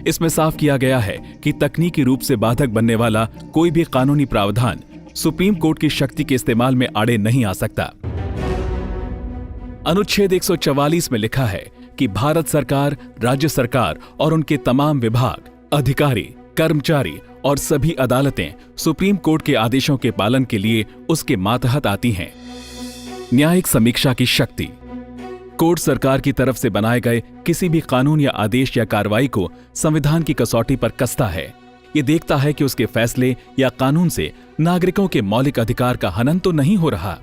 इसमें साफ किया गया है कि तकनीकी रूप से बाधक बनने वाला कोई भी कानूनी प्रावधान सुप्रीम कोर्ट की शक्ति के इस्तेमाल में आड़े नहीं आ सकता। अनुच्छेद 144 में लिखा है कि भारत सरकार, राज्य सरकार और उनके तमाम विभाग, अधिकारी, कर्मचारी और सभी अदालतें सुप्रीम कोर्ट के आदेशों के पालन के लिए उसके मातहत आती हैं। न्यायिक समीक्षा की शक्ति: कोर्ट सरकार की तरफ से बनाए गए किसी भी कानून या आदेश या कार्रवाई को संविधान की कसौटी पर कसता है। ये देखता है कि उसके फैसले या कानून से नागरिकों के मौलिक अधिकार का हनन तो नहीं हो रहा।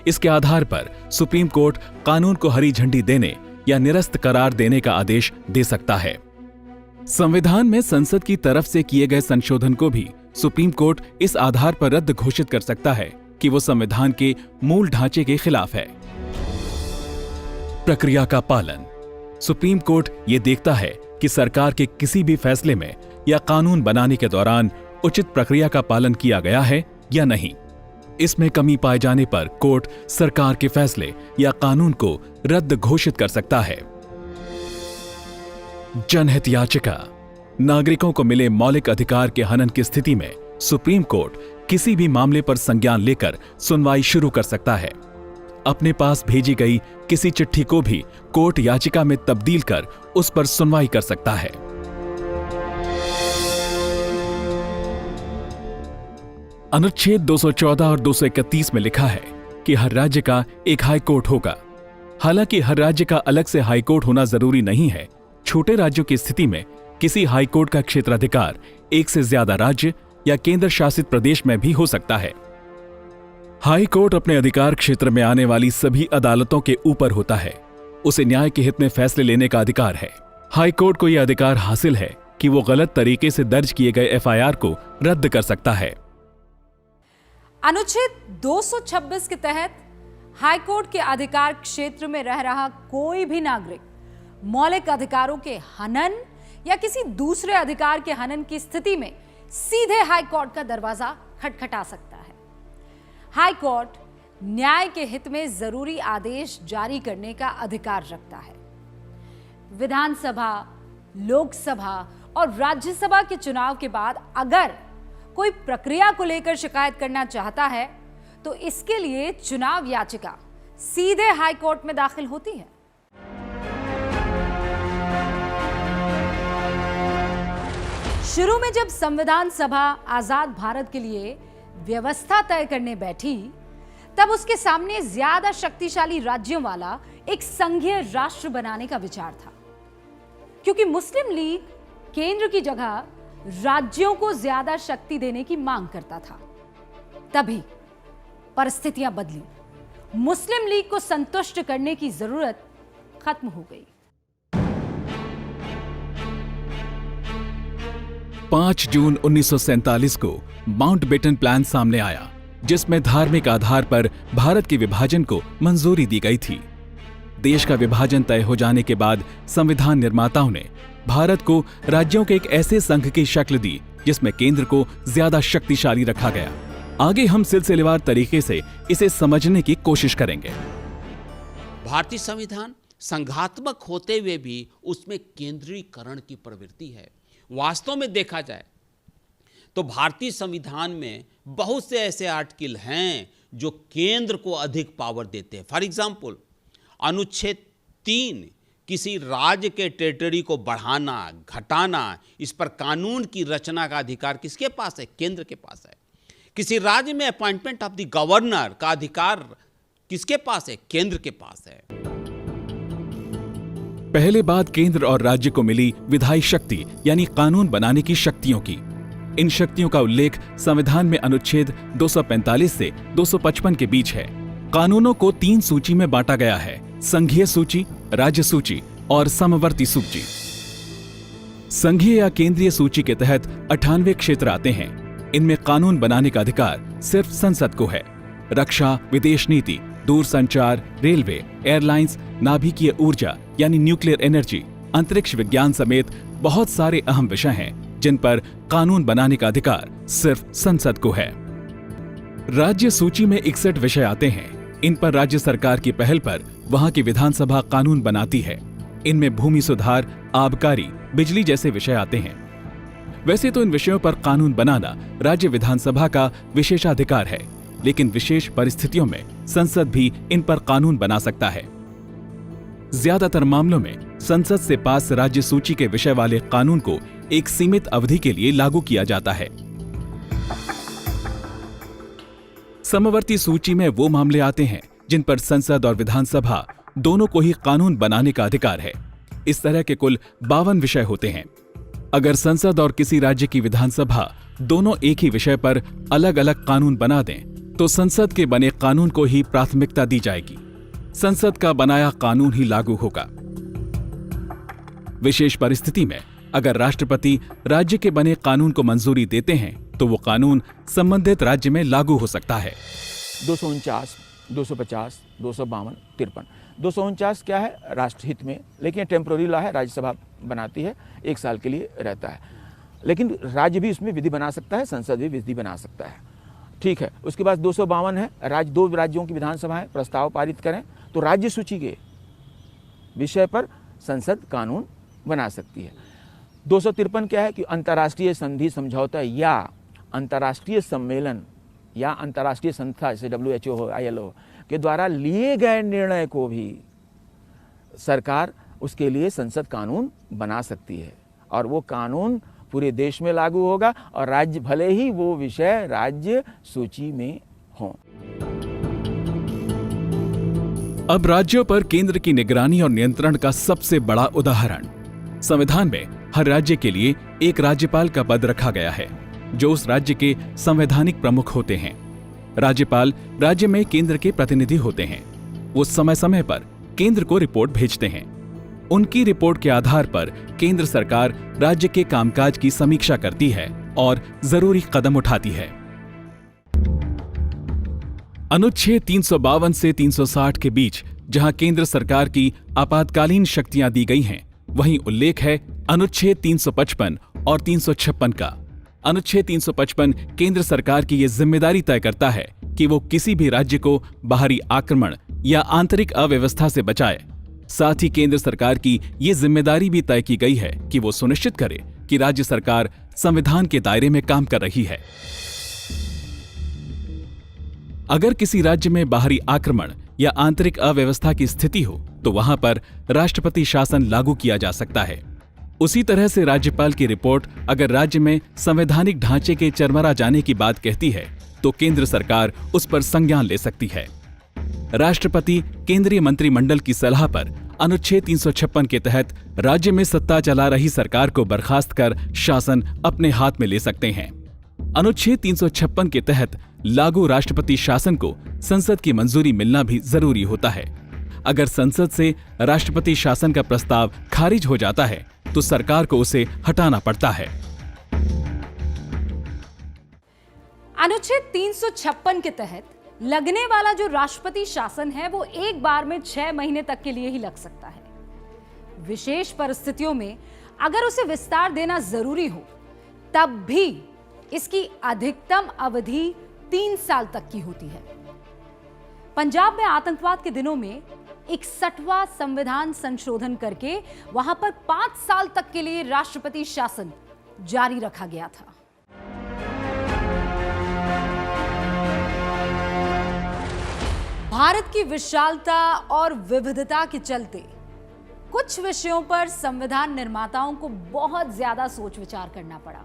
इसके आधार पर सुप्रीम कोर्ट कानून को हरी झंडी देने या निरस्त करार देने का आदेश दे सकता है। संविधान में संसद की तरफ से किए गए संशोधन को भी सुप्रीम कोर्ट इस आधार पर रद्द घोषित कर सकता है कि वो संविधान के मूल ढांचे के खिलाफ है। प्रक्रिया का पालन: सुप्रीम कोर्ट ये देखता है कि सरकार के किसी भी फैसले में या कानून बनाने के दौरान उचित प्रक्रिया का पालन किया गया है या नहीं। इसमें कमी पाए जाने पर कोर्ट सरकार के फैसले या कानून को रद्द घोषित कर सकता है। जनहित याचिका: नागरिकों को मिले मौलिक अधिकार के हनन की स्थिति में सुप्रीम कोर्ट किसी भी मामले पर संज्ञान लेकर सुनवाई शुरू कर सकता है। अपने पास भेजी गई किसी चिट्ठी को भी कोर्ट याचिका में तब्दील कर उस पर सुनवाई कर सकता है। अनुच्छेद 214 और 231 में लिखा है कि हर राज्य का एक हाई कोर्ट होगा। हालांकि हर राज्य का अलग से हाई कोर्ट होना जरूरी नहीं है। छोटे राज्यों की स्थिति में किसी हाई कोर्ट का क्षेत्राधिकार एक से ज्यादा राज्य या केंद्र शासित प्रदेश में भी हो सकता है। हाई कोर्ट अपने अधिकार क्षेत्र में आने वाली सभी अदालतों के ऊपर होता है। उसे न्याय के हित में फैसले लेने का अधिकार है। हाई कोर्ट को यह अधिकार हासिल है कि वो गलत तरीके से दर्ज किए गए एफआईआर को रद्द कर सकता है। अनुच्छेद 226 के तहत हाईकोर्ट के अधिकार क्षेत्र में रह रहा कोई भी नागरिक मौलिक अधिकारों के हनन या किसी दूसरे अधिकार के हनन की स्थिति में सीधे हाईकोर्ट का दरवाजा खटखटा सकता है। हाईकोर्ट न्याय के हित में जरूरी आदेश जारी करने का अधिकार रखता है। विधानसभा, लोकसभा और राज्यसभा के चुनाव के बाद अगर कोई प्रक्रिया को लेकर शिकायत करना चाहता है तो इसके लिए चुनाव याचिका सीधे हाईकोर्ट में दाखिल होती है। शुरू में जब संविधान सभा आजाद भारत के लिए व्यवस्था तय करने बैठी, तब उसके सामने ज्यादा शक्तिशाली राज्यों वाला एक संघीय राष्ट्र बनाने का विचार था, क्योंकि मुस्लिम लीग केंद्र की जगह राज्यों को ज्यादा शक्ति देने की मांग करता था। तभी परिस्थितियां बदली। मुस्लिम लीग को संतुष्ट करने की जरूरत खत्म हो गई। 5 जून 1947 को माउंटबेटन प्लान सामने आया, जिसमें धार्मिक आधार पर भारत के विभाजन को मंजूरी दी गई थी। देश का विभाजन तय हो जाने के बाद संविधान निर्माताओं ने भारत को राज्यों के एक ऐसे संघ की शक्ल दी जिसमें केंद्र को ज्यादा शक्तिशाली रखा गया। आगे हम सिलसिलेवार तरीके से इसे समझने की कोशिश करेंगे। भारतीय संविधान संघात्मक होते हुए भी उसमें केंद्रीकरण की प्रवृत्ति है। वास्तव में देखा जाए तो भारतीय संविधान में बहुत से ऐसे आर्टिकल हैं जो केंद्र को अधिक पावर देते हैं। फॉर एग्जाम्पल, अनुच्छेद 3 किसी राज्य के टेरिटरी को बढ़ाना, घटाना, इस पर कानून की रचना का अधिकार किसके पास है? केंद्र के पास है। किसी राज्य में अपॉइंटमेंट ऑफ द गवर्नर का अधिकार किसके पास है? केंद्र के पास है। पहले बात केंद्र और राज्य को मिली विधायी शक्ति यानी कानून बनाने की शक्तियों की। इन शक्तियों का उल्लेख संविधान में अनुच्छेद 245 से 255 के बीच है। कानूनों को 3 सूची में बांटा गया है: संघीय सूची, राज्य सूची और समवर्ती सूची। संघीय या केंद्रीय सूची के तहत 98 क्षेत्र आते हैं। इनमें कानून बनाने का अधिकार सिर्फ संसद को है। रक्षा, विदेश नीति, दूरसंचार, रेलवे, एयरलाइंस, नाभिकीय ऊर्जा यानी न्यूक्लियर एनर्जी, अंतरिक्ष विज्ञान समेत बहुत सारे अहम विषय हैं जिन पर कानून बनाने का अधिकार सिर्फ संसद को है। राज्य सूची में 61 विषय आते हैं। इन पर राज्य सरकार की पहल पर वहां की विधानसभा कानून बनाती है। इनमें भूमि सुधार, आबकारी, बिजली जैसे विषय आते हैं। वैसे तो इन विषयों पर कानून बनाना राज्य विधानसभा का विशेषाधिकार है, लेकिन विशेष परिस्थितियों में संसद भी इन पर कानून बना सकता है। ज्यादातर मामलों में संसद से पास राज्य सूची के विषय वाले कानून को एक सीमित अवधि के लिए लागू किया जाता है। समवर्ती सूची में वो मामले आते हैं जिन पर संसद और विधानसभा दोनों को ही कानून बनाने का अधिकार है। इस तरह के कुल 52 विषय होते हैं। अगर संसद और किसी राज्य की विधानसभा दोनों एक ही विषय पर अलग अलग कानून बना दें तो संसद के बने कानून को ही प्राथमिकता दी जाएगी। संसद का बनाया कानून ही लागू होगा। विशेष परिस्थिति में अगर राष्ट्रपति राज्य के बने कानून को मंजूरी देते हैं तो वो कानून संबंधित राज्य में लागू हो सकता है। 249, 250, 252, 53। 249 क्या है? राष्ट्रहित में, लेकिन टेम्पोररी लॉ है, राज्यसभा बनाती है, 1 साल के लिए रहता है। लेकिन राज्य भी इसमें विधि बना सकता है, संसद भी विधि बना सकता है। ठीक है। उसके बाद 252 है, राज्य 2 राज्यों की विधानसभाएं प्रस्ताव पारित करें तो राज्य सूची के विषय पर संसद कानून बना सकती है। 253 क्या है कि अंतर्राष्ट्रीय संधि, समझौता या अंतर्राष्ट्रीय सम्मेलन या अंतर्राष्ट्रीय संस्था जैसे WHO हो, ILO के द्वारा लिए गए निर्णय को भी सरकार उसके लिए संसद कानून बना सकती है, और वो कानून पूरे देश में लागू होगा और राज्य भले ही वो विषय राज्य सूची में हो। अब राज्यों पर केंद्र की निगरानी और नियंत्रण का सबसे बड़ा उदाहरण, संविधान में हर राज्य के लिए एक राज्यपाल का पद रखा गया है, जो उस राज्य के संवैधानिक प्रमुख होते हैं। राज्यपाल राज्य में केंद्र के प्रतिनिधि होते हैं। वो समय समय पर केंद्र को रिपोर्ट भेजते हैं। उनकी रिपोर्ट के आधार पर केंद्र सरकार राज्य के कामकाज की समीक्षा करती है और जरूरी कदम उठाती है। अनुच्छेद 352 से 360 के बीच जहां केंद्र सरकार की आपातकालीन शक्तियां दी गई हैं, वहीं उल्लेख है अनुच्छेद 355 और 356 का। अनुच्छेद 355 केंद्र सरकार की यह जिम्मेदारी तय करता है कि वो किसी भी राज्य को बाहरी आक्रमण या आंतरिक अव्यवस्था से बचाए। साथ ही केंद्र सरकार की ये जिम्मेदारी भी तय की गई है कि वो सुनिश्चित करे कि राज्य सरकार संविधान के दायरे में काम कर रही है। अगर किसी राज्य में बाहरी आक्रमण या आंतरिक अव्यवस्था की स्थिति हो तो वहां पर राष्ट्रपति शासन लागू किया जा सकता है। उसी तरह से राज्यपाल की रिपोर्ट अगर राज्य में संवैधानिक ढांचे के चरमरा जाने की बात कहती है तो केंद्र सरकार उस पर संज्ञान ले सकती है। राष्ट्रपति केंद्रीय मंत्रिमंडल की सलाह पर अनुच्छेद 356 के तहत राज्य में सत्ता चला रही सरकार को बर्खास्त कर शासन अपने हाथ में ले सकते हैं। अनुच्छेद 356 के तहत लागू राष्ट्रपति शासन को संसद की मंजूरी मिलना भी जरूरी होता है। अगर संसद से राष्ट्रपति शासन का प्रस्ताव खारिज हो जाता है तो सरकार को उसे हटाना पड़ता है। अनुच्छेद 356 के तहत लगने वाला जो राष्ट्रपति शासन है वो एक बार में 6 महीने तक के लिए ही लग सकता है। विशेष परिस्थितियों में अगर उसे विस्तार देना जरूरी हो तब भी इसकी अधिकतम अवधि 3 साल तक की होती है। पंजाब में आतंकवाद के दिनों में 61वां संविधान संशोधन करके वहां पर 5 साल तक के लिए राष्ट्रपति शासन जारी रखा गया था। भारत की विशालता और विविधता के चलते कुछ विषयों पर संविधान निर्माताओं को बहुत ज्यादा सोच विचार करना पड़ा।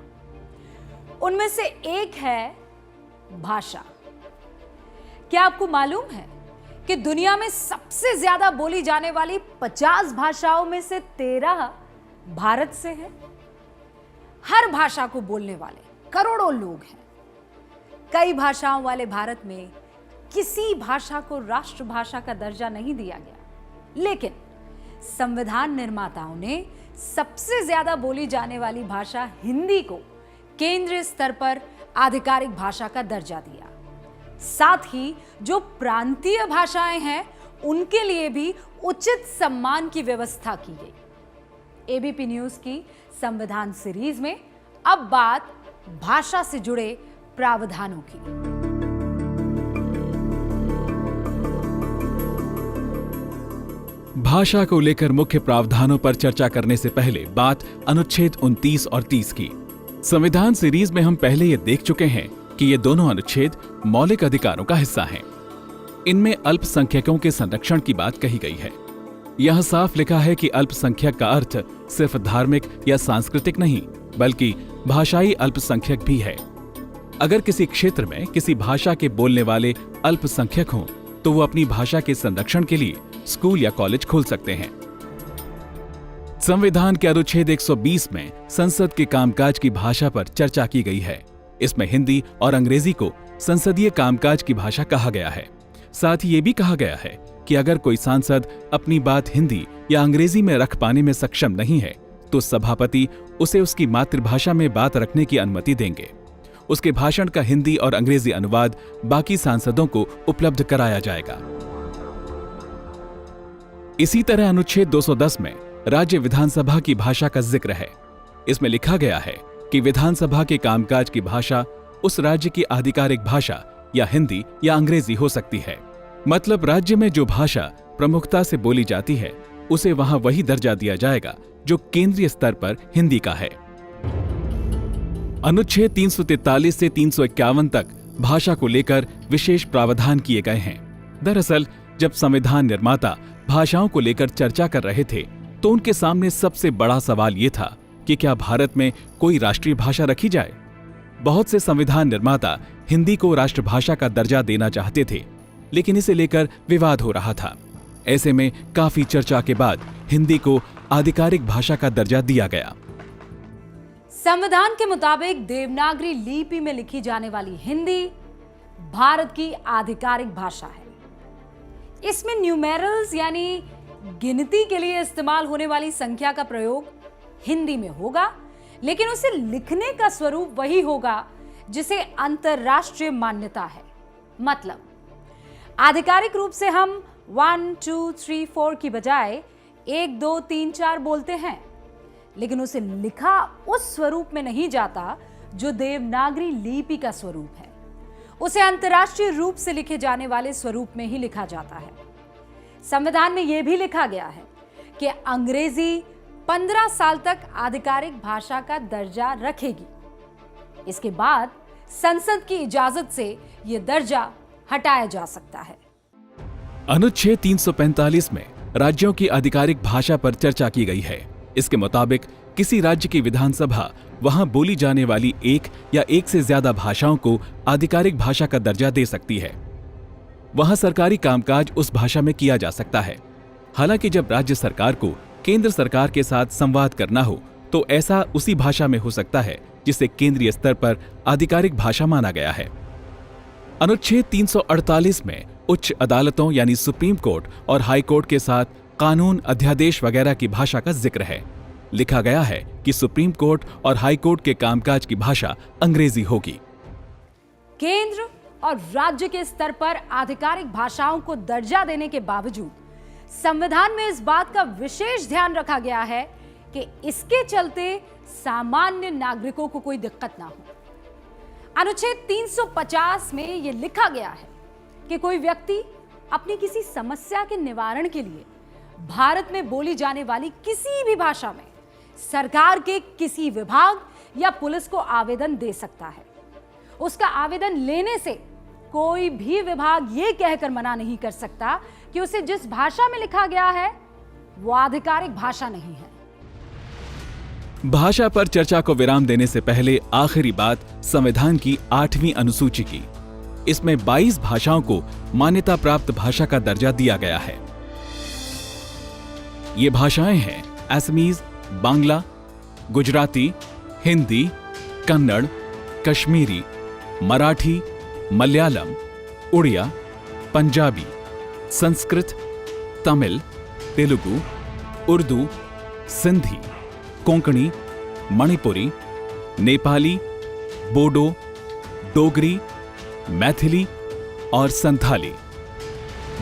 उनमें से एक है भाषा। क्या आपको मालूम है कि दुनिया में सबसे ज्यादा बोली जाने वाली 50 भाषाओं में से 13 भारत से है? हर भाषा को बोलने वाले करोड़ों लोग हैं। कई भाषाओं वाले भारत में किसी भाषा को राष्ट्रभाषा का दर्जा नहीं दिया गया, लेकिन संविधान निर्माताओं ने सबसे ज्यादा बोली जाने वाली भाषा हिंदी को केंद्रीय स्तर पर आधिकारिक भाषा का दर्जा दिया। साथ ही जो प्रांतीय भाषाएं हैं उनके लिए भी उचित सम्मान की व्यवस्था की गई। एबीपी न्यूज की संविधान सीरीज में अब बात भाषा से जुड़े प्रावधानों की। भाषा को लेकर मुख्य प्रावधानों पर चर्चा करने से पहले बात अनुच्छेद 29 और 30 की। संविधान सीरीज में हम पहले ये देख चुके हैं कि ये दोनों अनुच्छेद मौलिक अधिकारों का हिस्सा हैं। इनमें अल्पसंख्यकों के संरक्षण की बात कही गई है। यह साफ लिखा है कि अल्पसंख्यक का अर्थ सिर्फ धार्मिक या सांस्कृतिक नहीं बल्कि भाषाई अल्पसंख्यक भी है। अगर किसी क्षेत्र में किसी भाषा के बोलने वाले अल्पसंख्यक हों तो वो अपनी भाषा के संरक्षण के लिए स्कूल या कॉलेज खोल सकते हैं। संविधान के अनुच्छेद 120 में संसद के कामकाज की भाषा पर चर्चा की गई है। इसमें हिंदी और अंग्रेजी को संसदीय कामकाज की भाषा कहा गया है। साथ ही ये भी कहा गया है कि अगर कोई सांसद अपनी बात हिंदी या अंग्रेजी में रख पाने में सक्षम नहीं है तो सभापति उसे उसकी मातृभाषा में बात रखने की अनुमति देंगे। उसके भाषण का हिंदी और अंग्रेजी अनुवाद बाकी सांसदों को उपलब्ध कराया जाएगा। इसी तरह अनुच्छेद 210 में राज्य विधानसभा की भाषा का जिक्र है। इसमें लिखा गया है कि विधानसभा के कामकाज की भाषा उस राज्य की आधिकारिक भाषा या हिंदी या अंग्रेजी हो सकती है। मतलब राज्य में जो भाषा प्रमुखता से बोली जाती है उसे वहां वही दर्जा दिया जाएगा जो केंद्रीय स्तर पर हिंदी का है। अनुच्छेद 343 से 351 तक भाषा को लेकर विशेष प्रावधान किए गए हैं। दरअसल जब संविधान निर्माता भाषाओं को लेकर चर्चा कर रहे थे तो उनके सामने सबसे बड़ा सवाल यह था कि कि क्या भारत में कोई राष्ट्रीय भाषा रखी जाए। बहुत से संविधान निर्माता हिंदी को राष्ट्रभाषा का दर्जा देना चाहते थे, लेकिन इसे लेकर विवाद हो रहा था। ऐसे में काफी चर्चा के बाद हिंदी को आधिकारिक भाषा का दर्जा दिया गया। संविधान के मुताबिक देवनागरी लिपि में लिखी जाने वाली हिंदी भारत की आधिकारिक भाषा है। इसमें न्यूमेरल्स यानी गिनती के लिए इस्तेमाल होने वाली संख्या का प्रयोग हिंदी में होगा, लेकिन उसे लिखने का स्वरूप वही होगा जिसे अंतरराष्ट्रीय मान्यता है। मतलब आधिकारिक रूप से हम 1 2 3 4 की बजाय 1 2 3 4 बोलते हैं, लेकिन उसे लिखा उस स्वरूप में नहीं जाता जो देवनागरी लिपि का स्वरूप है। उसे अंतरराष्ट्रीय रूप से लिखे जाने वाले स्वरूप में ही लिखा जाता है। संविधान में यह भी लिखा गया है कि अंग्रेजी 15 साल तक आधिकारिक भाषा का दर्जा रखेगी। इसके बाद संसद की इजाजत से यह दर्जा हटाया जा सकता है। अनुच्छेद 345 में राज्यों की आधिकारिक भाषा पर चर्चा की गई है। इसके मुताबिक किसी राज्य की विधानसभा वहां बोली जाने वाली एक या एक से ज्यादा भाषाओं को आधिकारिक भाषा का दर्जा दे सकती है। वहां सरकारी कामकाज उस भाषा में किया जा सकता है। हालांकि जब राज्य सरकार को केंद्र सरकार के साथ संवाद करना हो तो ऐसा उसी भाषा में हो सकता है जिसे केंद्रीय स्तर पर आधिकारिक भाषा माना गया है। अनुच्छेद 348 में उच्च अदालतों यानी सुप्रीम कोर्ट और हाई कोर्ट के साथ कानून, अध्यादेश वगैरह की भाषा का जिक्र है। लिखा गया है कि सुप्रीम कोर्ट और हाई कोर्ट के कामकाज की भाषा अंग्रेजी होगी। केंद्र और राज्य के स्तर पर आधिकारिक भाषाओं को दर्जा देने के बावजूद संविधान में इस बात का विशेष ध्यान रखा गया है कि इसके चलते सामान्य नागरिकों को कोई दिक्कत ना हो। अनुच्छेद 350 में यह लिखा गया है कि कोई व्यक्ति अपनी किसी समस्या के निवारण के लिए भारत में बोली जाने वाली किसी भी भाषा में सरकार के किसी विभाग या पुलिस को आवेदन दे सकता है। उसका आवेदन लेने से कोई भी विभाग यह कहकर मना नहीं कर सकता कि उसे जिस भाषा में लिखा गया है वो आधिकारिक भाषा नहीं है। भाषा पर चर्चा को विराम देने से पहले आखिरी बात संविधान की 8वीं अनुसूची की। इसमें 22 भाषाओं को मान्यता प्राप्त भाषा का दर्जा दिया गया है। ये भाषाएं हैं असमीज, बांग्ला, गुजराती, हिंदी, कन्नड़, कश्मीरी, मराठी, मलयालम, उड़िया, पंजाबी, संस्कृत, तमिल, तेलुगु, उर्दू, सिंधी, कोंकणी, मणिपुरी, नेपाली, बोडो, डोगरी, मैथिली और संथाली।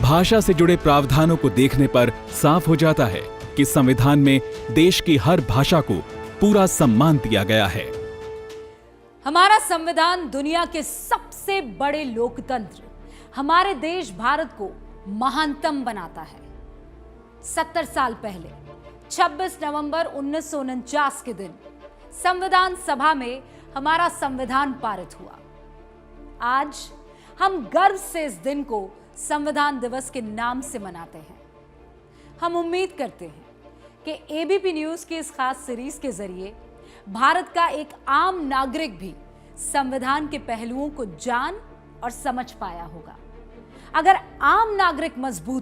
भाषा से जुड़े प्रावधानों को देखने पर साफ हो जाता है कि संविधान में देश की हर भाषा को पूरा सम्मान दिया गया है। हमारा संविधान दुनिया के सबसे बड़े लोकतंत्र हमारे देश भारत को महानतम बनाता है। 70 साल पहले 26 नवंबर 1949 के दिन संविधान सभा में हमारा संविधान पारित हुआ। आज हम गर्व से इस दिन को संविधान दिवस के नाम से मनाते हैं। हम उम्मीद करते हैं कि एबीपी न्यूज की इस खास सीरीज के जरिए भारत का एक आम नागरिक भी संविधान के पहलुओं को जान और समझ पाया होगा। अगर आम नागरिक मजबूत